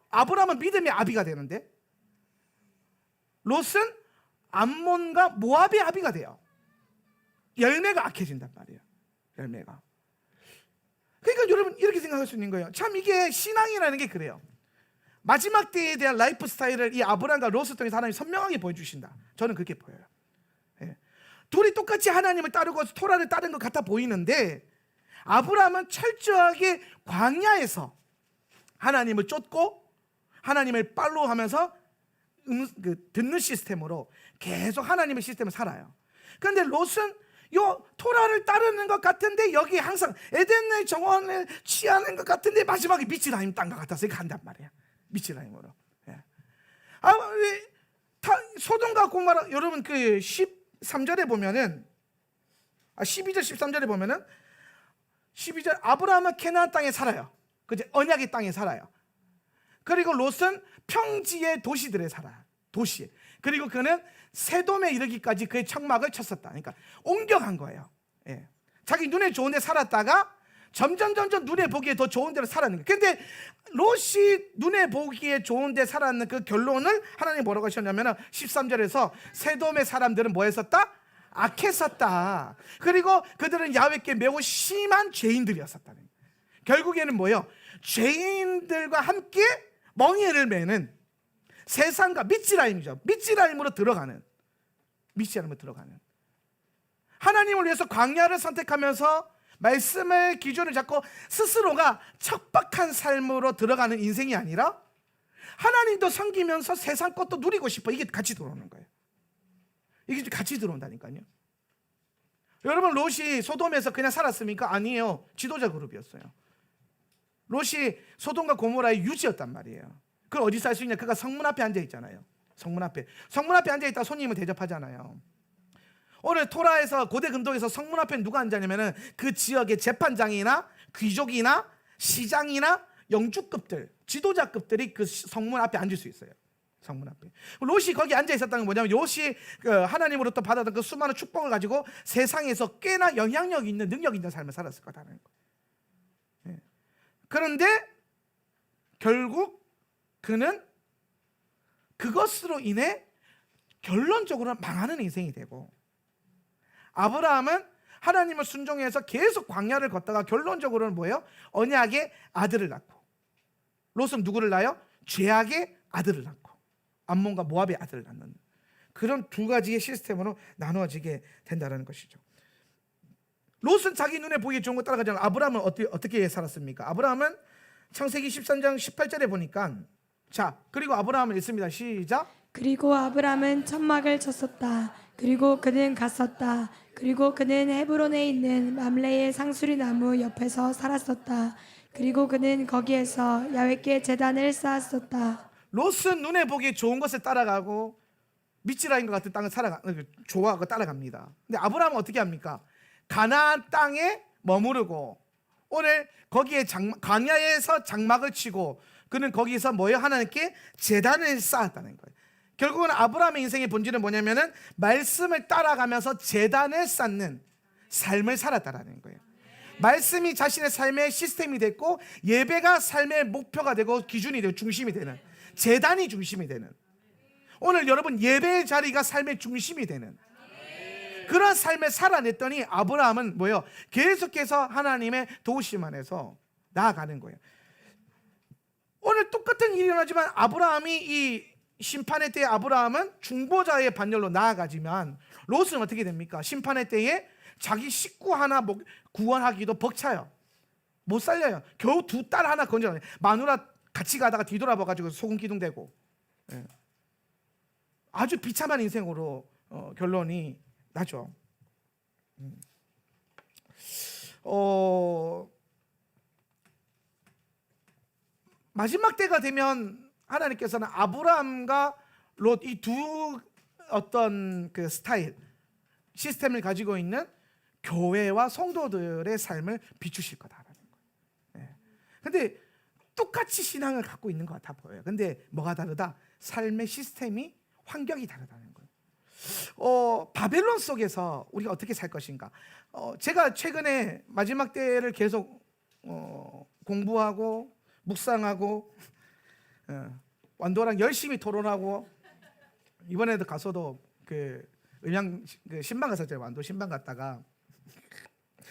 아브라함은 믿음의 아비가 되는데 롯은 암몬과 모압의 아비가 돼요. 열매가 악해진단 말이에요. 열매가. 그러니까 여러분 이렇게 생각할 수 있는 거예요. 참 이게 신앙이라는 게 그래요. 마지막 때에 대한 라이프 스타일을 이 아브라함과 롯을 통해서 하나님이 선명하게 보여주신다. 저는 그렇게 보여요. 둘이 똑같이 하나님을 따르고 토라를 따른 것 같아 보이는데 아브라함은 철저하게 광야에서 하나님을 쫓고 하나님을 팔로우하면서 듣는 시스템으로 계속 하나님의 시스템을 살아요. 그런데 롯은 요 토라를 따르는 것 같은데 여기 항상 에덴의 정원을 취하는 것 같은데 마지막에 미츠라임 땅과 같아서 이렇게 한단 말이에요. 미츠라임으로. 소돔과 고모라 여러분 13절에 보면은 12절 13절에 보면은 12절 아브라함은 캐나안 땅에 살아요. 그제 언약의 땅에 살아요. 그리고 롯은 평지의 도시들에 살아요. 도시에. 그리고 그는 세돔에 이르기까지 그의 청막을 쳤었다. 그러니까 옮겨간 거예요. 자기 눈에 좋은 데 살았다가 점점 눈에 보기에 더 좋은 데로 살았는 거예요. 근데 롯이 눈에 보기에 좋은 데 살았는 그 결론을 하나님 뭐라고 하셨냐면 13절에서 세돔의 사람들은 뭐 했었다? 악했었다. 그리고 그들은 야훼께 매우 심한 죄인들이었었다. 결국에는 뭐예요? 죄인들과 함께 멍에를 매는 세상과 미츠라임이죠. 미츠라임으로 들어가는 하나님을 위해서 광야를 선택하면서 말씀의 기준을 잡고 스스로가 척박한 삶으로 들어가는 인생이 아니라 하나님도 섬기면서 세상 것도 누리고 싶어. 이게 같이 들어오는 거예요. 이게 같이 들어온다니까요. 여러분 롯이 소돔에서 그냥 살았습니까? 아니에요. 지도자 그룹이었어요. 롯이 소돔과 고모라의 유지였단 말이에요. 그걸 어디서 할 수 있냐? 그가 성문 앞에 앉아 있잖아요. 성문 앞에 앉아 있다 손님을 대접하잖아요. 오늘 토라에서 고대 근동에서 성문 앞에 누가 앉았냐면은 그 지역의 재판장이나 귀족이나 시장이나 영주급들, 지도자급들이 그 성문 앞에 앉을 수 있어요. 성문 앞에. 롯이 거기 앉아 있었다는 건 뭐냐면 롯이 그 하나님으로부터 받았던 그 수많은 축복을 가지고 세상에서 꽤나 영향력 있는 능력 있는 삶을 살았을 거다는 거예요. 그런데 결국 그는 그것으로 인해 결론적으로 망하는 인생이 되고, 아브라함은 하나님을 순종해서 계속 광야를 걷다가 결론적으로는 뭐예요? 언약의 아들을 낳고, 롯은 누구를 낳아요? 죄악의 아들을 낳고 암몬과 모압의 아들을 낳는 그런 두 가지의 시스템으로 나누어지게 된다는 것이죠. 롯은 자기 눈에 보기 좋은 거 따라가지 않고 아브라함은 어떻게 살았습니까? 아브라함은 창세기 13장 18절에 보니까, 자, 그리고 아브라함은 있습니다. 시작. 그리고 아브람은 천막을 쳤었다. 그리고 그는 갔었다. 그리고 그는 헤브론에 있는 mam레의 상수리 나무 옆에서 살았었다. 그리고 그는 거기에서 야훼께 제단을 쌓았었다. 롯은 눈에 보기 좋은 것을 따라가고 미치라인 것 같은 땅을 좋아하고 따라갑니다. 근데 아브라함은 어떻게 합니까? 가나안 땅에 머무르고 오늘 거기에 광야에서 장막을 치고 그는 거기서 뭐예요? 하나님께 제단을 쌓았다는 거예요. 결국은 아브라함의 인생의 본질은 뭐냐면은 말씀을 따라가면서 제단을 쌓는 삶을 살았다라는 거예요. 말씀이 자신의 삶의 시스템이 됐고 예배가 삶의 목표가 되고 기준이 되고 중심이 되는, 제단이 중심이 되는, 오늘 여러분 예배의 자리가 삶의 중심이 되는 그런 삶을 살아냈더니 아브라함은 뭐예요? 계속해서 하나님의 도우심 안에서 나아가는 거예요. 오늘 똑같은 일이 일어나지만 아브라함이 이 심판의 때에 아브라함은 중보자의 반열로 나아가지만 롯은 어떻게 됩니까? 심판의 때에 자기 식구 하나 구원하기도 벅차요. 못 살려요. 겨우 두 딸 하나 건져. 마누라 같이 가다가 뒤돌아봐가지고 소금 기둥되고, 아주 비참한 인생으로 결론이 나죠. 마지막 때가 되면 하나님께서는 아브라함과 롯 이 두 어떤 그 스타일 시스템을 가지고 있는 교회와 성도들의 삶을 비추실 거다라는 거예요. 근데 똑같이 신앙을 갖고 있는 것 같아 보여요. 근데 뭐가 다르다? 삶의 시스템이, 환경이 다르다는 거예요. 바벨론 속에서 우리가 어떻게 살 것인가? 제가 최근에 마지막 때를 계속 공부하고 묵상하고 완도랑 열심히 토론하고, 이번에도 가서도 그 음양 그 신방 갔었잖아요. 완도 신방 갔다가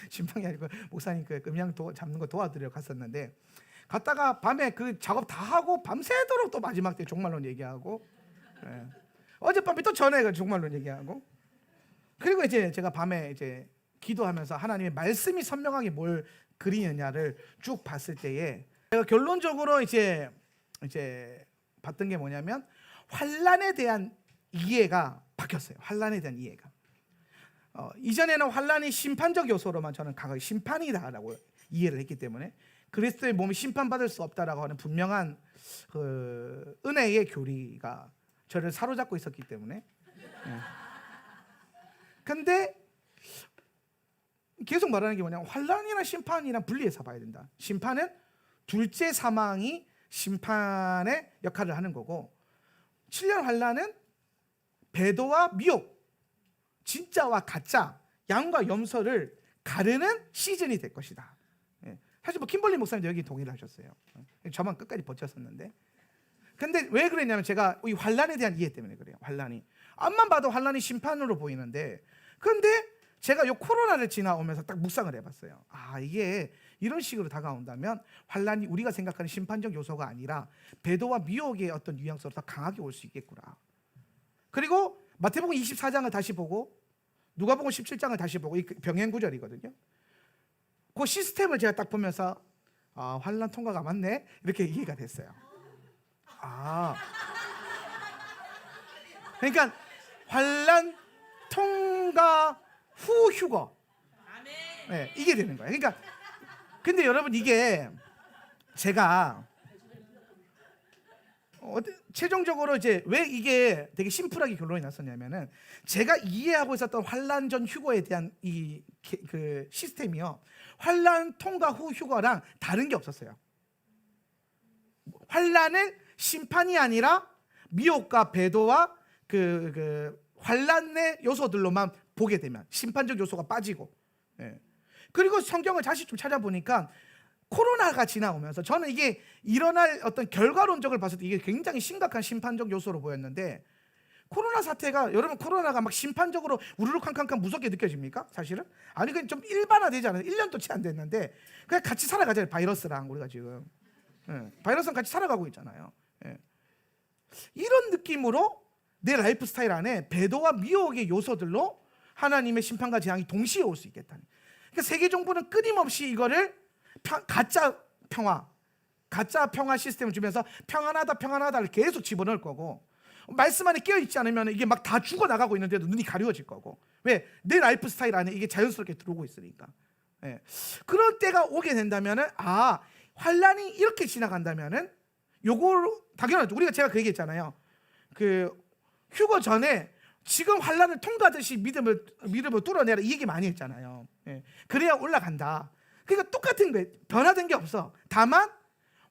신방이 아니고 목사님 그 음양 잡는 거 도와드려 갔었는데, 갔다가 밤에 그 작업 다 하고 밤새도록 또 마지막 때 종말론 얘기하고, 어젯밤에 또 전에 종말론 얘기하고, 그리고 이제 제가 밤에 이제 기도하면서 하나님의 말씀이 선명하게 뭘 그리느냐를 쭉 봤을 때에 제가 결론적으로 이제 봤던 게 뭐냐면 환란에 대한 이해가 바뀌었어요. 환란에 대한 이해가. 이전에는 환란이 심판적 요소로만 저는 강하게 심판이다라고 이해를 했기 때문에 그리스도의 몸이 심판받을 수 없다라고 하는 분명한 그 은혜의 교리가 저를 사로잡고 있었기 때문에. 근데 계속 말하는 게 뭐냐면 환란이나 심판이랑 분리해서 봐야 된다. 심판은 둘째 사망이 심판의 역할을 하는 거고, 7년 환란은 배도와 미혹, 진짜와 가짜, 양과 염소를 가르는 시즌이 될 것이다. 사실 뭐 킴벌리 목사님도 여기 동의를 하셨어요. 저만 끝까지 버텼었는데, 근데 왜 그랬냐면 제가 이 환란에 대한 이해 때문에 그래요. 환란이 앞만 봐도 환란이 심판으로 보이는데, 근데 제가 이 코로나를 지나오면서 딱 묵상을 해봤어요. 이게 이런 식으로 다가온다면 환란이 우리가 생각하는 심판적 요소가 아니라 배도와 미혹의 어떤 뉘앙스로 더 강하게 올 수 있겠구나. 그리고 마태복음 24장을 다시 보고 누가복음 17장을 다시 보고 이 병행 구절이거든요. 그 시스템을 제가 딱 보면서 환란 통과가 맞네 이렇게 이해가 됐어요. 그러니까 환란 통과 후 휴거, 이게 되는 거예요. 그러니까 근데 여러분 이게 제가 최종적으로 이제 왜 이게 되게 심플하게 결론이 났었냐면은 제가 이해하고 있었던 환란 전 휴거에 대한 그 시스템이요, 환란 통과 후 휴거랑 다른 게 없었어요. 환란을 심판이 아니라 미혹과 배도와 그 환란의 요소들로만 보게 되면 심판적 요소가 빠지고, 예. 그리고 성경을 다시 좀 찾아보니까 코로나가 지나오면서 저는 이게 일어날 어떤 결과론적을 봤을 때 이게 굉장히 심각한 심판적 요소로 보였는데, 코로나 사태가, 여러분 코로나가 막 심판적으로 우르르 캄캄캄 무섭게 느껴집니까? 사실은 아니, 그냥 좀 일반화되지 않아요. 1년도 채 안 됐는데 그냥 같이 살아가잖아요. 바이러스랑 우리가 지금, 예. 바이러스랑 같이 살아가고 있잖아요. 예. 이런 느낌으로 내 라이프 스타일 안에 배도와 미혹의 요소들로 하나님의 심판과 재앙이 동시에 올 수 있겠다는. 그러니까 세계 정부는 끊임없이 이거를 가짜 평화 시스템을 주면서 평안하다를 계속 집어넣을 거고, 말씀 안에 끼어 있지 않으면 이게 막 다 죽어 나가고 있는데도 눈이 가려워질 거고. 왜? 내 라이프 스타일 안에 이게 자연스럽게 들어오고 있으니까. 예. 그런 때가 오게 된다면은, 환란이 이렇게 지나간다면은 요걸 당연하죠. 제가 그 얘기했잖아요. 그 휴거 전에 지금 환란을 통과하듯이 믿음을 뚫어내라, 이 얘기 많이 했잖아요. 예. 그래야 올라간다. 그러니까 똑같은 거예요. 변화된 게 없어. 다만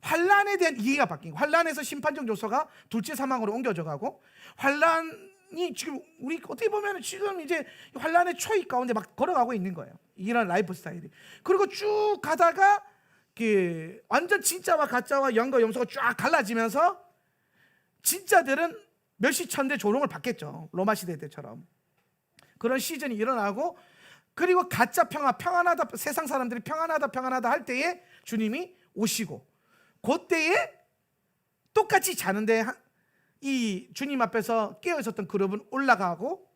환란에 대한 이해가 바뀐 거예요. 환란에서 심판적 요소가 둘째 사망으로 옮겨져 가고, 환란이 지금 우리 어떻게 보면 지금 이제 환란의 초입 가운데 막 걸어가고 있는 거예요. 이런 라이프 스타일이. 그리고 쭉 가다가 그 완전 진짜와 가짜와 영과 염소가 쫙 갈라지면서 진짜들은 멸시천대 조롱을 받겠죠. 로마 시대 때처럼 그런 시즌이 일어나고, 그리고 가짜 평안하다, 세상 사람들이 평안하다 할 때에 주님이 오시고, 그때에 똑같이 자는데 이 주님 앞에서 깨어 있었던 그룹은 올라가고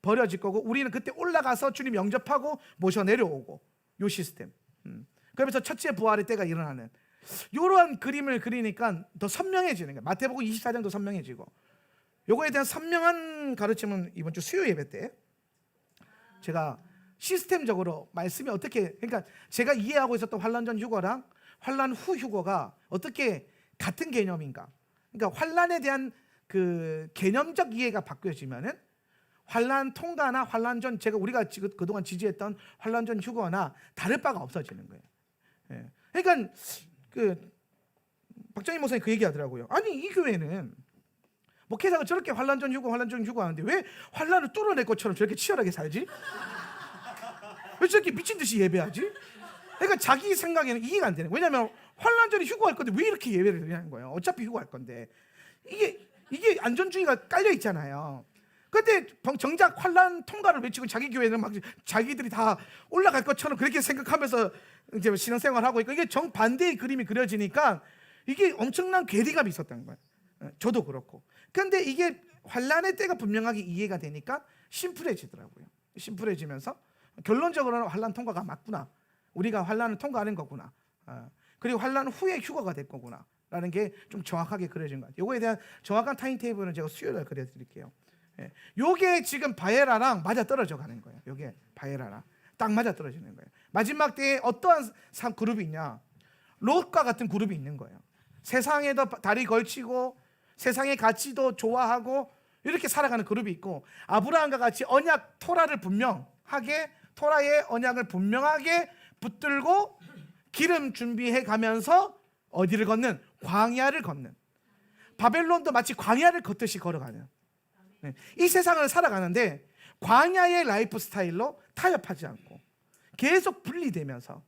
버려질 거고, 우리는 그때 올라가서 주님 영접하고 모셔 내려오고, 요 시스템. 그러면서 첫째 부활의 때가 일어나는 이러한 그림을 그리니까 더 선명해지는 거예요. 마태복음 24장도 선명해지고, 요거에 대한 선명한 가르침은 이번 주 수요 예배 때 제가 시스템적으로 말씀이 어떻게, 그러니까 제가 이해하고 있었던 환란 전 휴거랑 환란 후 휴거가 어떻게 같은 개념인가. 그러니까 환란에 대한 그 개념적 이해가 바뀌어지면은 환란 통과나 환란 전, 우리가 지금 그동안 지지했던 환란 전 휴거나 다를 바가 없어지는 거예요. 예. 그러니까 그 박정희 목사님 그 얘기하더라고요. 아니, 이 교회는 목회자가 저렇게 환란 전 휴거 하는데 왜 환란을 뚫어낼 것처럼 저렇게 치열하게 살지? 왜 저렇게 미친 듯이 예배하지? 그러니까 자기 생각에는 이해가 안 되는 거예요. 왜냐하면 환란 전에 휴거할 건데 왜 이렇게 예배를 하는 거예요? 어차피 휴거할 건데. 이게 안전주의가 깔려 있잖아요. 근데 정작 환란 통과를 외치고 자기 교회는 막 자기들이 다 올라갈 것처럼 그렇게 생각하면서 이제 신앙생활하고 있고, 이게 정반대의 그림이 그려지니까 이게 엄청난 괴리감이 있었던 거예요. 저도 그렇고. 근데 이게 환란의 때가 분명하게 이해가 되니까 심플해지더라고요. 심플해지면서 결론적으로는 환란 통과가 맞구나. 우리가 환란을 통과하는 거구나. 그리고 환란 후에 휴거가 될 거구나. 라는 게 좀 정확하게 그려진 것 같아요. 이거에 대한 정확한 타임테이블은 제가 수요일에 그려드릴게요. 요게 지금 바에라랑 맞아 떨어져 가는 거예요. 요게 바에라랑 딱 맞아 떨어지는 거예요. 마지막 때에 어떠한 그룹이 있냐? 롯과 같은 그룹이 있는 거예요. 세상에도 다리 걸치고 세상의 가치도 좋아하고 이렇게 살아가는 그룹이 있고, 아브라함과 같이 언약 토라의 언약을 분명하게 붙들고 기름 준비해 가면서 어디를 걷는? 광야를 걷는. 바벨론도 마치 광야를 걷듯이 걸어가는, 이 세상을 살아가는데 광야의 라이프 스타일로 타협하지 않고 계속 분리되면서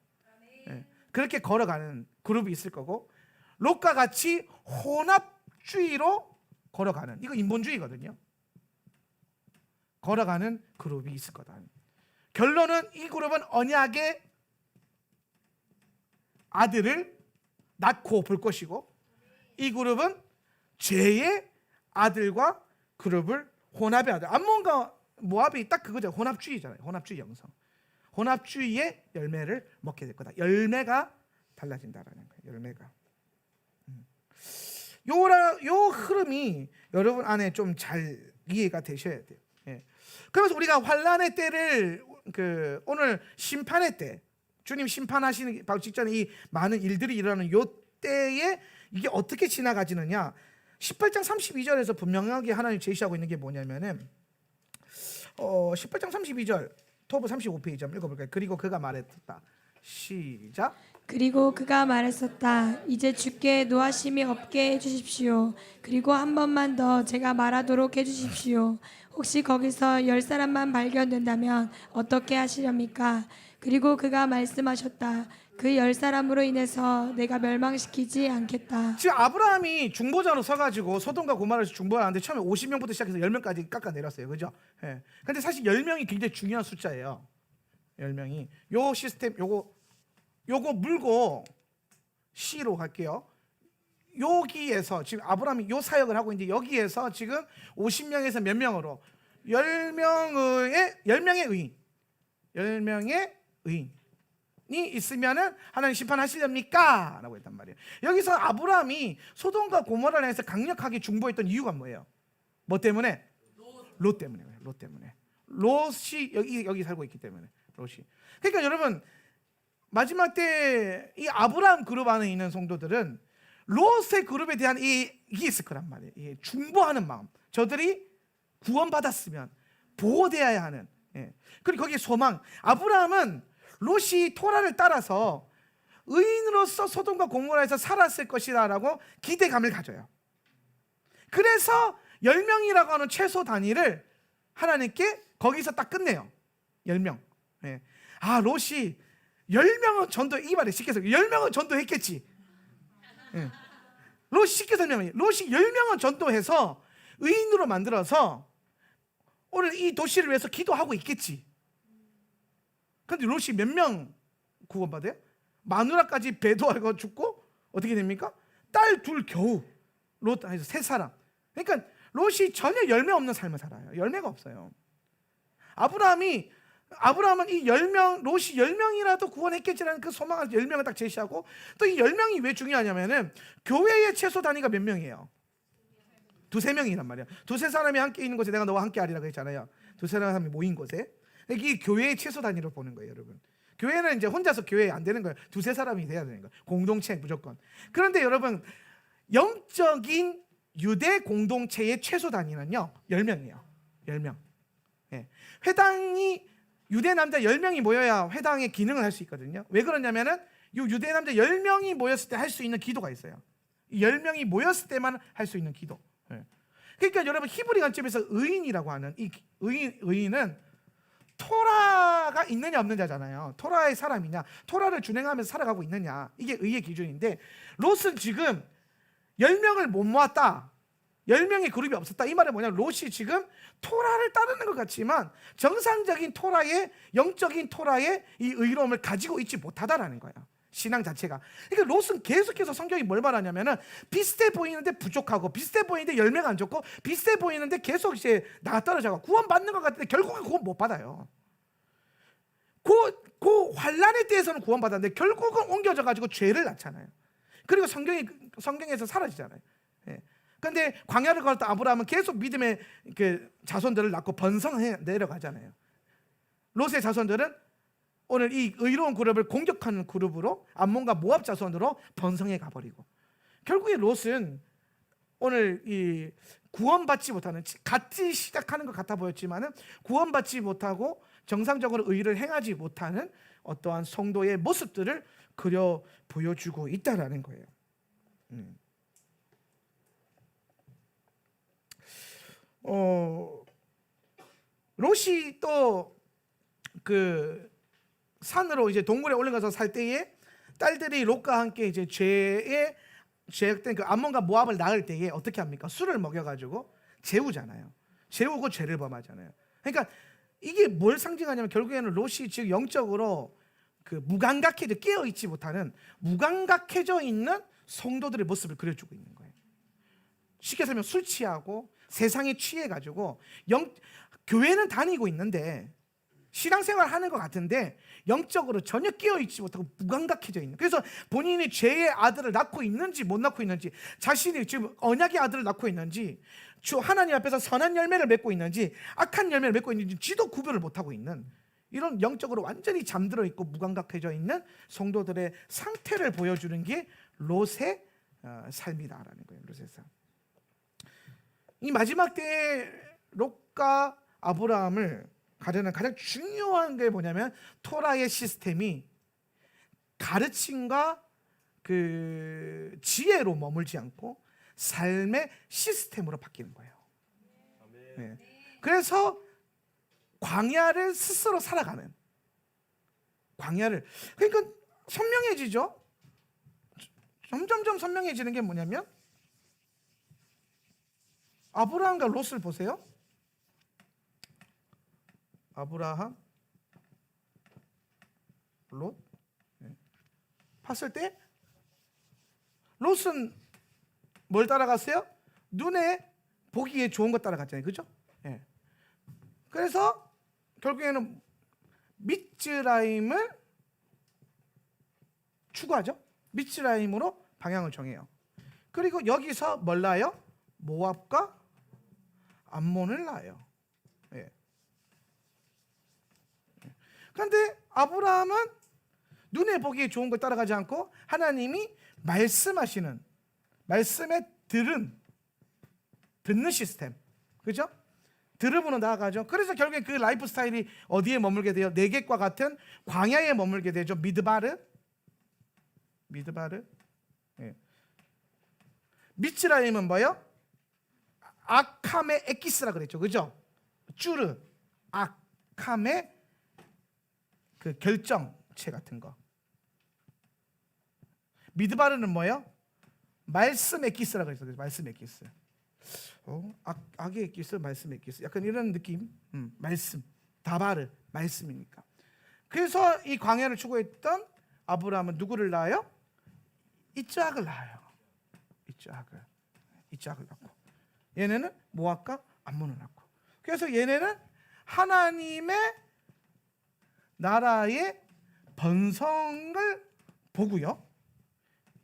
그렇게 걸어가는 그룹이 있을 거고, 롯과 같이 혼합주의로 걸어가는, 이거 인본주의거든요. 걸어가는 그룹이 있을 거다. 결론은 이 그룹은 언약의 아들을 낳고 볼 것이고, 이 그룹은 죄의 아들과 그룹을 혼합의 아들. 암몬과 모압이 딱 그거죠. 혼합주의잖아요. 혼합주의 영성. 혼합주의의 열매를 먹게 될 거다. 열매가 달라진다라는 거예요. 열매가. 요 흐름이 여러분 안에 좀 잘 이해가 되셔야 돼요. 예. 그래서 우리가 환란의 때를 오늘 심판의 때, 주님 심판하시는 바로 직전에 이 많은 일들이 일어나는 요 때에 이게 어떻게 지나가지느냐? 18장 32절에서 분명하게 하나님 제시하고 있는 게 뭐냐면은 18장 32절 토브 35페이지 한번 읽어볼까요? 그리고 그가 말했다. 시작. 그리고 그가 말했었다. 이제 주께 노하심이 없게 해주십시오. 그리고 한 번만 더 제가 말하도록 해주십시오. 혹시 거기서 10사람만 발견된다면 어떻게 하시렵니까? 그리고 그가 말씀하셨다. 그 10사람으로 인해서 내가 멸망시키지 않겠다. 지금 아브라함이 중보자로 서가지고 소돔과 고모라를 중보를 하는데 처음에 50명부터 시작해서 10명까지 깎아 내렸어요. 그죠? 예. 근데 사실 10명이 굉장히 중요한 숫자예요. 10명이. 요 시스템 요거 물고 C로 갈게요. 여기에서 지금 아브라함이 요 사역을 하고 있는데 여기에서 지금 50명에서 몇 명으로 10명의 의인. 10명의 의인이 있으면은 하나님 심판하시렵니까? 라고 했단 말이에요. 여기서 아브라함이 소돔과 고모라를 향해서 강력하게 중보했던 이유가 뭐예요? 뭐 때문에? 롯 때문에. 롯 때문에. 롯이 여기 살고 있기 때문에. 롯이. 그러니까 여러분 마지막 때 이 아브라함 그룹 안에 있는 성도들은 롯의 그룹에 대한 이게 있을 거란 말이에요. 이 중보하는 마음. 저들이 구원받았으면 보호되어야 하는. 예. 그리고 거기에 소망. 아브라함은 롯이 토라를 따라서 의인으로서 소돔과 고모라에서 살았을 것이라고 기대감을 가져요. 그래서 10명이라고 하는 최소 단위를 하나님께 거기서 딱 끝내요. 10명. 예. 아, 롯이 10명은 전도, 이 말에 쉽게 설명, 10명은 전도했겠지. 예. 롯이 쉽게 설명해. 롯이 10명은 전도해서 의인으로 만들어서 오늘 이 도시를 위해서 기도하고 있겠지. 근데 롯이 몇 명 구원받아요? 마누라까지 배도하고 죽고 어떻게 됩니까? 딸 둘 겨우. 롯 해서 3사람. 그러니까 롯이 전혀 열매 없는 삶을 살아요. 열매가 없어요. 아브라함은 이 10명, 롯이 10명이라도 구원했겠지라는 그 소망을 10명을 딱 제시하고 또 이 10명이 왜 중요하냐면은 교회의 최소 단위가 몇 명이에요? 2-3명이란 말이야. 2-3사람이 함께 있는 곳에 내가 너와 함께 하리라고 했잖아요. 2-3사람이 모인 곳에. 이게 교회의 최소 단위로 보는 거예요, 여러분. 교회는 이제 혼자서 교회 안 되는 거예요. 2-3사람이 돼야 되는 거예요. 공동체 무조건. 그런데 여러분 영적인 유대 공동체의 최소 단위는요 10명이에요. 10명. 예. 회당이 유대 남자 10명이 모여야 회당의 기능을 할 수 있거든요. 왜 그러냐면은 이 유대 남자 10명이 모였을 때 할 수 있는 기도가 있어요. 이 10명이 모였을 때만 할 수 있는 기도. 예. 그러니까 여러분 히브리 관점에서 의인이라고 하는 이 의인은 토라가 있느냐 없는 자잖아요. 토라의 사람이냐, 토라를 준행하면서 살아가고 있느냐, 이게 의의 기준인데 롯은 지금 10명을 못 모았다, 10명의 그룹이 없었다. 이 말은 뭐냐면 롯이 지금 토라를 따르는 것 같지만 정상적인 토라의, 영적인 토라의 이 의로움을 가지고 있지 못하다라는 거예요. 신앙 자체가. 그러니까 롯은 계속해서 성경이 뭘 말하냐면은 비슷해 보이는데 부족하고, 비슷해 보이는데 열매가 안 좋고, 비슷해 보이는데 계속 이제 나가 떨어져가 구원 받는 것 같은데 결국은 구원 못 받아요. 그 환란의 때에서는 구원 받았는데 결국은 옮겨져 가지고 죄를 낳잖아요. 그리고 성경에서 사라지잖아요. 예. 그런데 광야를 걸었던 아브라함은 계속 믿음의 그 자손들을 낳고 번성해 내려가잖아요. 롯의 자손들은 오늘 이 의로운 그룹을 공격하는 그룹으로 암몬과 모압 자손으로 번성해 가버리고, 결국에 롯은 오늘 이 구원받지 못하는, 같이 시작하는 것 같아 보였지만은 구원받지 못하고 정상적으로 의를 행하지 못하는 어떠한 성도의 모습들을 그려 보여주고 있다라는 거예요. 롯이 또 그 산으로 이제 동굴에 올라가서 살 때에 딸들이 롯과 함께 이제 죄악된 그 암몬과 모압을 낳을 때에 어떻게 합니까? 술을 먹여가지고 재우잖아요. 재우고 죄를 범하잖아요. 그러니까 이게 뭘 상징하냐면 결국에는 롯이 지금 영적으로 그 무감각해져, 깨어있지 못하는 무감각해져 있는 성도들의 모습을 그려주고 있는 거예요. 쉽게 설명, 술 취하고 세상에 취해가지고 교회는 다니고 있는데 신앙생활 하는 것 같은데 영적으로 전혀 깨어있지 못하고 무감각해져 있는, 그래서 본인이 죄의 아들을 낳고 있는지 못 낳고 있는지, 자신이 지금 언약의 아들을 낳고 있는지, 주 하나님 앞에서 선한 열매를 맺고 있는지 악한 열매를 맺고 있는지 지도 구별을 못하고 있는, 이런 영적으로 완전히 잠들어 있고 무감각해져 있는 성도들의 상태를 보여주는 게 롯의 삶이다라는 거예요. 롯의 삶. 이 마지막 때에 롯과 아브라함을 가르는 가장 중요한 게 뭐냐면 토라의 시스템이 가르침과 그 지혜로 머물지 않고 삶의 시스템으로 바뀌는 거예요. 네. 그래서 광야를 스스로 살아가는 광야를 그러니까 선명해지죠. 점점점 선명해지는 게 뭐냐면 아브라함과 롯을 보세요. 아브라함, 롯. 봤을 때 롯은 뭘 따라갔어요? 눈에 보기에 좋은 것 따라갔잖아요. 그죠? 예. 그래서 결국에는 미츠라임을 추구하죠. 미츠라임으로 방향을 정해요. 그리고 여기서 뭘 낳아요? 모압과 암몬을 낳아요. 예. 그런데 아브라함은 눈에 보기에 좋은 걸 따라가지 않고 하나님이 말씀하시는 말씀에 듣는 시스템, 그죠? 들음으로 나아가죠. 그래서 결국에 그 라이프 스타일이 어디에 머물게 돼요? 네겝과 같은 광야에 머물게 되죠. 미드바르. 예. 미츠라임은 뭐예요? 아캄의 에키스라 그랬죠, 그죠? 쭈르, 아캄의 그 결정체 같은 거. 미드바르는 뭐예요? 말씀 에키스라 그랬어요. 말씀 에키스. 악의 에키스, 말씀 에키스. 약간 이런 느낌. 말씀, 다바르, 말씀이니까. 그래서 이 광야를 추구했던 아브라함은 누구를 낳아요? 이삭을 낳아요. 이삭을 낳고. 얘네는 모압과 암몬을 낳고. 그래서 얘네는 하나님의 나라의 번성을 보고요.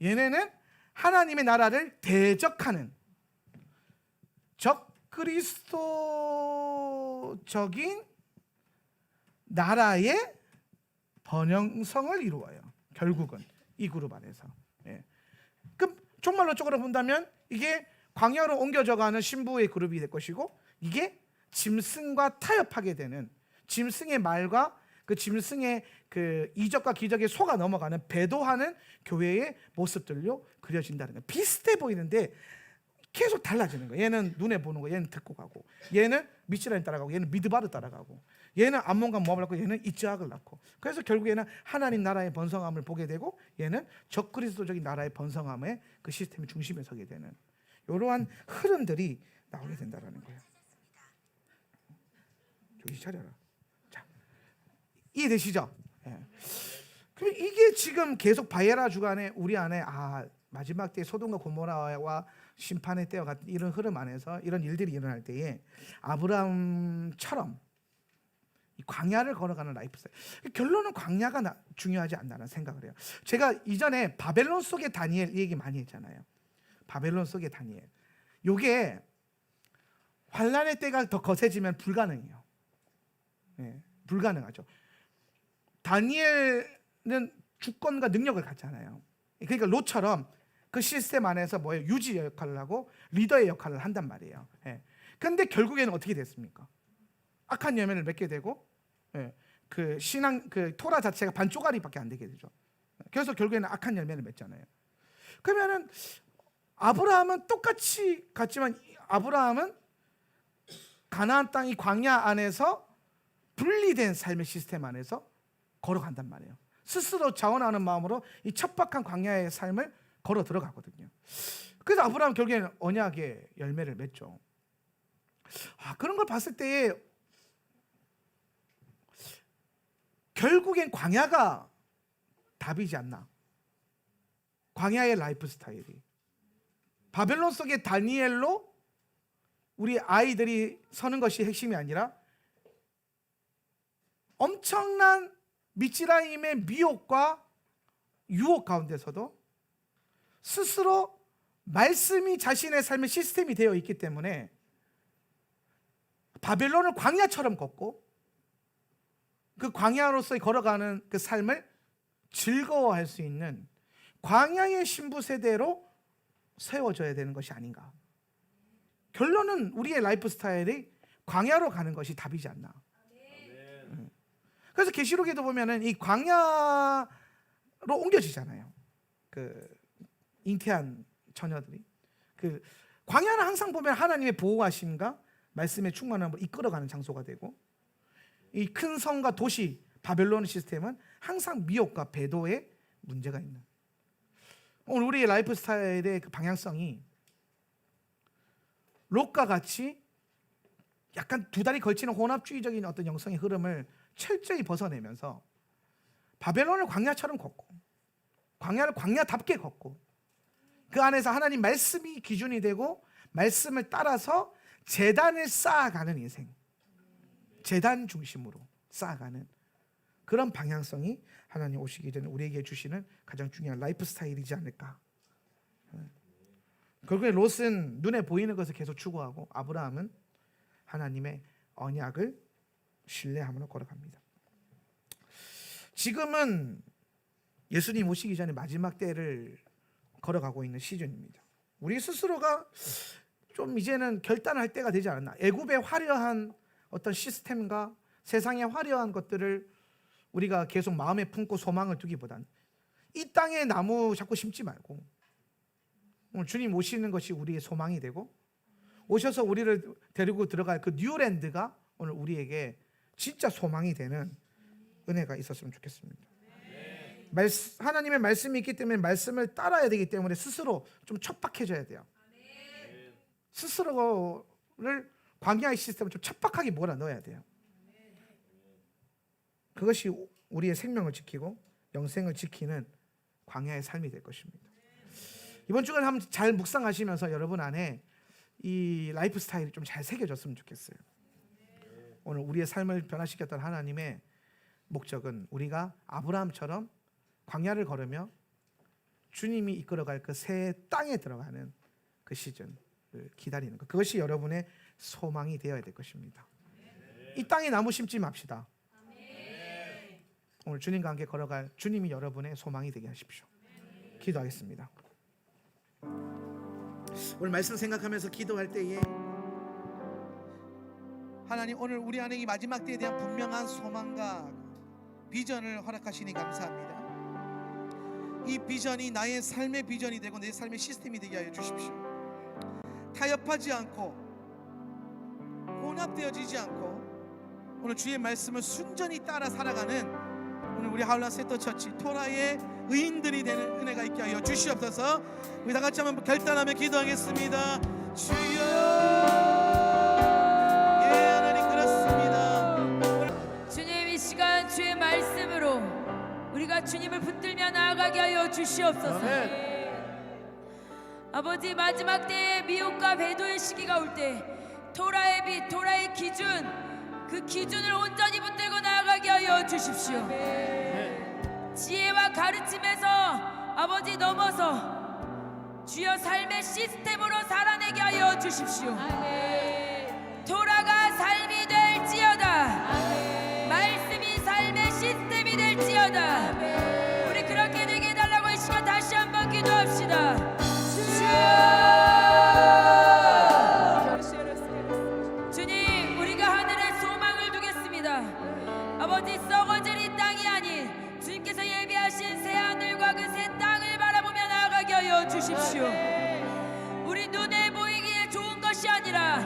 얘네는 하나님의 나라를 대적하는 적그리스도적인 나라의 번영성을 이루어요. 결국은 이 그룹 안에서. 예. 그럼 정말로 쪽으로 본다면 이게 광야로 옮겨져가는 신부의 그룹이 될 것이고, 이게 짐승과 타협하게 되는 짐승의 말과 그 짐승의 그 이적과 기적에 속아 넘어가는 배도하는 교회의 모습들로 그려진다는 거예요. 비슷해 보이는데 계속 달라지는 거예요. 얘는 눈에 보는 거, 얘는 듣고 가고, 얘는 미츠라임 따라가고, 얘는 미드바르 따라가고, 얘는 암몬과 모압을 낳고, 얘는 이삭을 낳고. 그래서 결국에는 하나님 나라의 번성함을 보게 되고, 얘는 적그리스도적인 나라의 번성함의 그 시스템의 중심에 서게 되는 이러한 흐름들이 나오게 된다는 거예요. 정신 차려라. 자, 이해되시죠? 예. 그럼 이게 지금 계속 바예라 주간에 우리 안에 마지막 때 소돔과 고모라와 심판의 때와 같은 이런 흐름 안에서 이런 일들이 일어날 때에 아브라함처럼 이 광야를 걸어가는 라이프 스타일. 결론은 광야가 중요하지 않나라는 생각을 해요. 제가 이전에 바벨론 속의 다니엘 이 얘기 많이 했잖아요. 바벨론 속의 다니엘. 요게 환란의 때가 더 거세지면 불가능해요. 네, 불가능하죠. 다니엘은 주권과 능력을 갖잖아요. 그러니까 롯처럼 그 시스템 안에서 뭐예요? 유지 역할을 하고 리더의 역할을 한단 말이에요. 그런데 결국에는 어떻게 됐습니까? 악한 열매를 맺게 되고, 그 신앙 그 토라 자체가 반 쪼가리밖에 안 되게 되죠. 그래서 결국에는 악한 열매를 맺잖아요. 그러면은 아브라함은 똑같이 갔지만 아브라함은 가나안 땅 이 광야 안에서 분리된 삶의 시스템 안에서 걸어간단 말이에요. 스스로 자원하는 마음으로 이 척박한 광야의 삶을 걸어 들어가거든요. 그래서 아브라함은 결국에는 언약의 열매를 맺죠. 그런 걸 봤을 때에 결국엔 광야가 답이지 않나. 광야의 라이프 스타일이 바벨론 속의 다니엘로 우리 아이들이 서는 것이 핵심이 아니라 엄청난 미츠라임의 미혹과 유혹 가운데서도 스스로 말씀이 자신의 삶의 시스템이 되어 있기 때문에 바벨론을 광야처럼 걷고 그 광야로서의 걸어가는 그 삶을 즐거워할 수 있는 광야의 신부 세대로 세워져야 되는 것이 아닌가. 결론은 우리의 라이프 스타일이 광야로 가는 것이 답이지 않나. 그래서 계시록에도 보면은 이 광야로 옮겨지잖아요. 그 잉태한 처녀들이. 그 광야는 항상 보면 하나님의 보호하심과 말씀의 충만함으로 이끌어가는 장소가 되고, 이 큰 성과 도시 바벨론 시스템은 항상 미혹과 배도의 문제가 있는. 오늘 우리의 라이프 스타일의 그 방향성이 롯과 같이 약간 두 다리 걸치는 혼합주의적인 어떤 영성의 흐름을 철저히 벗어내면서 바벨론을 광야처럼 걷고, 광야를 광야답게 걷고, 그 안에서 하나님 말씀이 기준이 되고 말씀을 따라서 제단을 쌓아가는 인생, 제단 중심으로 쌓아가는 그런 방향성이 하나님 오시기 전에 우리에게 주시는 가장 중요한 라이프 스타일이지 않을까. 결국에 롯은 눈에 보이는 것을 계속 추구하고, 아브라함은 하나님의 언약을 신뢰함으로 걸어갑니다. 지금은 예수님 오시기 전에 마지막 때를 걸어가고 있는 시즌입니다. 우리 스스로가 좀 이제는 결단할 때가 되지 않았나. 애굽의 화려한 어떤 시스템과 세상의 화려한 것들을 우리가 계속 마음에 품고 소망을 두기보단 이 땅에 나무 자꾸 심지 말고 오늘 주님 오시는 것이 우리의 소망이 되고, 오셔서 우리를 데리고 들어갈 그 뉴랜드가 오늘 우리에게 진짜 소망이 되는 은혜가 있었으면 좋겠습니다. 하나님의 말씀이 있기 때문에 말씀을 따라야 되기 때문에 스스로 좀 척박해져야 돼요. 스스로를 광야의 시스템을 좀 척박하게 몰아넣어야 돼요. 그것이 우리의 생명을 지키고 영생을 지키는 광야의 삶이 될 것입니다. 이번 주간 한번 잘 묵상하시면서 여러분 안에 이 라이프 스타일이 좀 잘 새겨졌으면 좋겠어요. 오늘 우리의 삶을 변화시켰던 하나님의 목적은 우리가 아브라함처럼 광야를 걸으며 주님이 이끌어갈 그 새 땅에 들어가는 그 시즌을 기다리는 것, 그것이 여러분의 소망이 되어야 될 것입니다. 이 땅에 나무 심지 맙시다. 오늘 주님과 함께 걸어갈 주님이 여러분의 소망이 되게 하십시오. 기도하겠습니다. 오늘 말씀 생각하면서 기도할 때에 하나님, 오늘 우리 안에 이 마지막 때에 대한 분명한 소망과 비전을 허락하시니 감사합니다. 이 비전이 나의 삶의 비전이 되고 내 삶의 시스템이 되게 하여 주십시오. 타협하지 않고 혼합되어지지 않고 오늘 주의 말씀을 순전히 따라 살아가는 오늘 우리 하울라 세터처치 토라의 의인들이 되는 은혜가 있게 하여 주시옵소서. 우리 다 같이 한번 결단하며 기도하겠습니다. 주여, 예 하나님 그렇습니다. 주님, 이 시간 주의 말씀으로 우리가 주님을 붙들며 나아가게 하여 주시옵소서. 아버지, 마지막 때에 미혹과 배도의 시기가 올 때 토라의 빛, 토라의 기준, 그 기준을 온전히 붙들고 나아가게 하여 주십시오. 지혜와 가르침에서 아버지 넘어서 주여 삶의 시스템으로 살아내게 하여 주십시오. 토라가 삶이 될지어다, 말씀이 삶의 시스템이 될지어다. 우리 그렇게 되게 해달라고 이 시간 다시 한번 기도합시다. 주님, 우리가 하늘에 소망을 두겠습니다. 아버지, 썩어질 이 땅이 아닌 주님께서 예비하신 새 하늘과 그 새 땅을 바라보며 나아가게 하여 주십시오. 우리 눈에 보이기에 좋은 것이 아니라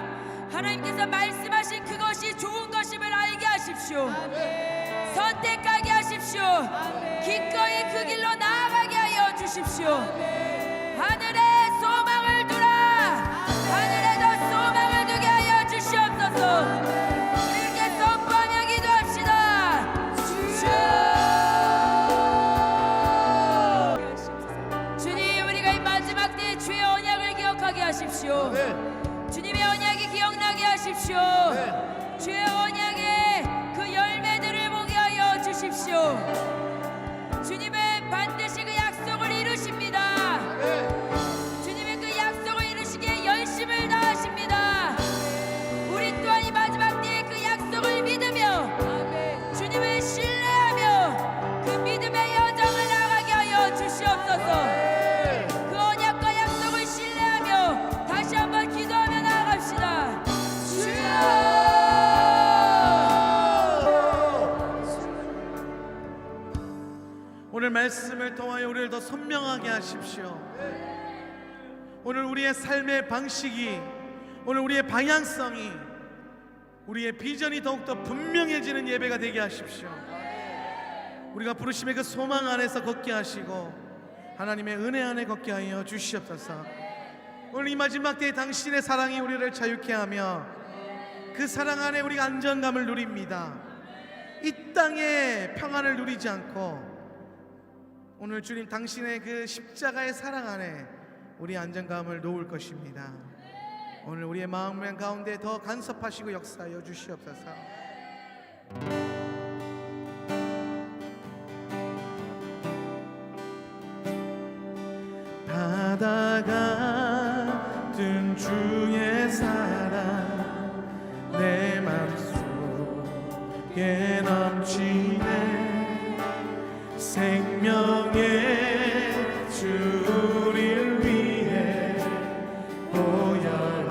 하나님께서 말씀하신 그것이 좋은 것임을 알게 하십시오. 선택하게 하십시오. 기꺼이 그 길로 나아가게 하여 주십시오. 하늘에 소망을 두라, 하늘에도 소망을 두게 하여 주시옵소서. 이렇게 선포하며 기도합시다. 주님, 우리가 이 마지막 때에 주의 언약을 기억하게 하십시오. 주님의 언약이 기억나게 하십시오. 주의 언약의 그 열매들을 보게 하여 주십시오. 주님은 반드시 그 약속을 이루십니다. 주님은 그 약속을 이루시기에 열심을 다하십니다. 우리 또한 이 마지막 때에 그 약속을 믿으며 주님을 신뢰하며 그 믿음의 여정을 나아가게 하여 주시옵소서. 그 언약과 약속을 신뢰하며 다시 한번 기도하며 나아갑시다. 오늘 말씀을 통하여 우리를 더 선명하게 하십시오. 오늘 우리의 삶의 방식이, 오늘 우리의 방향성이, 우리의 비전이 더욱더 분명해지는 예배가 되게 하십시오. 우리가 부르심의 그 소망 안에서 걷게 하시고 하나님의 은혜 안에 걷게 하여 주시옵소서. 오늘 이 마지막 때에 당신의 사랑이 우리를 자유케 하며 그 사랑 안에 우리가 안정감을 누립니다. 이 땅의 평안을 누리지 않고 오늘 주님 당신의 그 십자가의 사랑 안에 우리 안정감을 놓을 것입니다. 오늘 우리의 마음 가운데 더 간섭하시고 역사하여 주시옵소서. 바다 같은 주의 사랑 내 맘속에 넘치네. 생명의 주를 위해 보혈을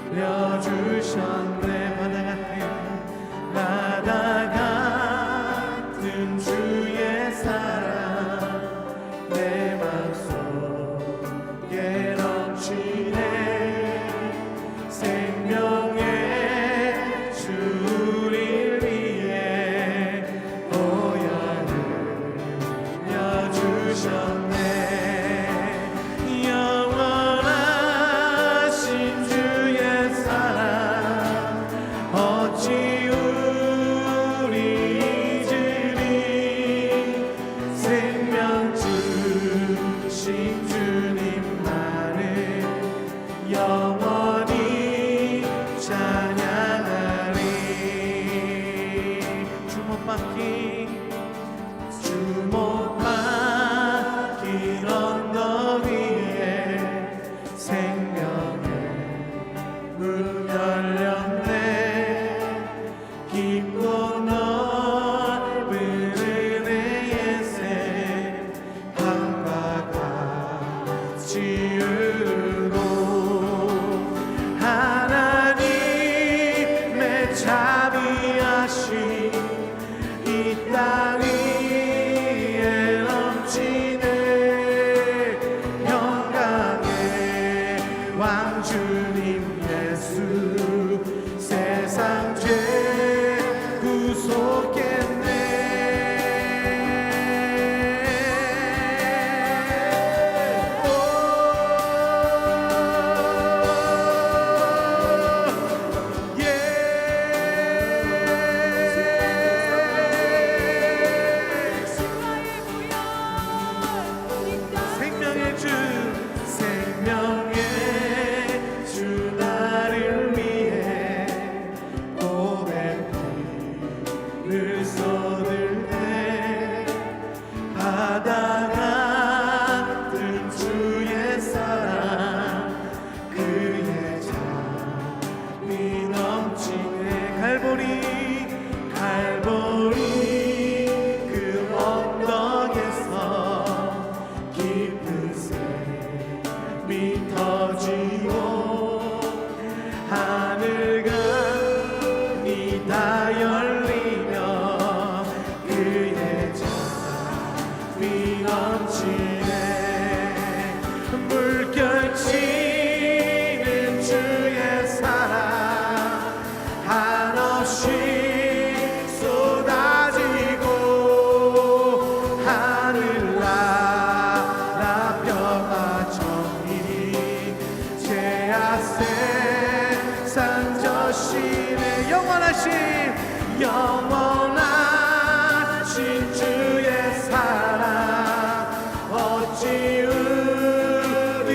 흘려주셨네. 바다 같은 주의 사랑 내 맘속에 넘치네. 생명의 주를 위해 보혈을 흘려주셨네. 영원하신 주의 사랑 어찌 우리 잊으리. 생명 주신 주님만을 영원히 찬양하리. 주목박힌 언덕 위에 생명의 문 열렸네. 깊고 넓은 은혜의 새 강과 같이 흐르고 하나님의 자비하신 이 땅 위에 넘치네. 영광의 왕 주님 예수 세상 죄 구속했네. 생명의 주, 생명의 주 나를 위해 고백을 쏟을 때 바다 같은 주의 사랑 그의 잠이 넘치네. 갈보리 그 언덕에서 깊은 샘이 터지고 하늘강이 다 열리며 그의 잠이 넘치네. 물결치는 주의 사랑 한없이 쏟아지고 하늘나라 평화 정의 죄악세 산저시네. 영원하신 주의 사랑 어찌 우리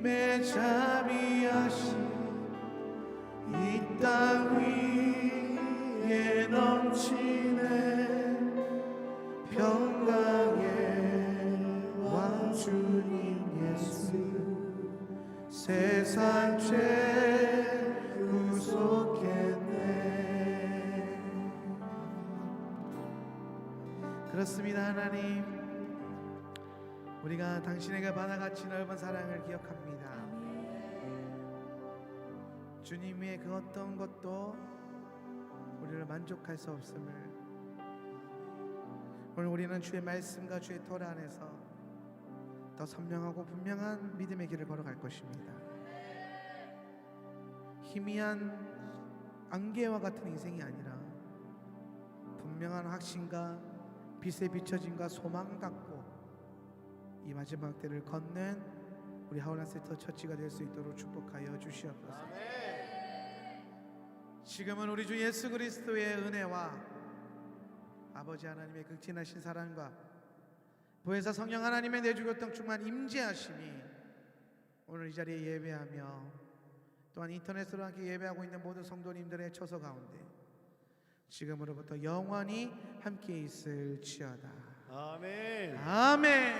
매자비하신 이 땅 위에 넘치네 평강의 왕 주님 예수 세상 죄 구속했네. 그렇습니다. 하나님, 우리가 당신에게 바다같이 넓은 사랑을 기억합니다. 주님 위에 그 어떤 것도 우리를 만족할 수 없음을, 오늘 우리는 주의 말씀과 주의 토라 안에서 더 선명하고 분명한 믿음의 길을 걸어갈 것입니다. 희미한 안개와 같은 인생이 아니라 분명한 확신과 빛에 비춰짐과 소망 갖고 이 마지막 때를 걷는 우리 하원아세터 처치가 될 수 있도록 축복하여 주시옵소서. 지금은 우리 주 예수 그리스도의 은혜와 아버지 하나님의 극진하신 사랑과 보혜사 성령 하나님의 내주교통 충만 임재하심이 오늘 이 자리에 예배하며 또한 인터넷으로 함께 예배하고 있는 모든 성도님들의 처소 가운데 지금으로부터 영원히 함께 있을지어다. 아멘. 아멘.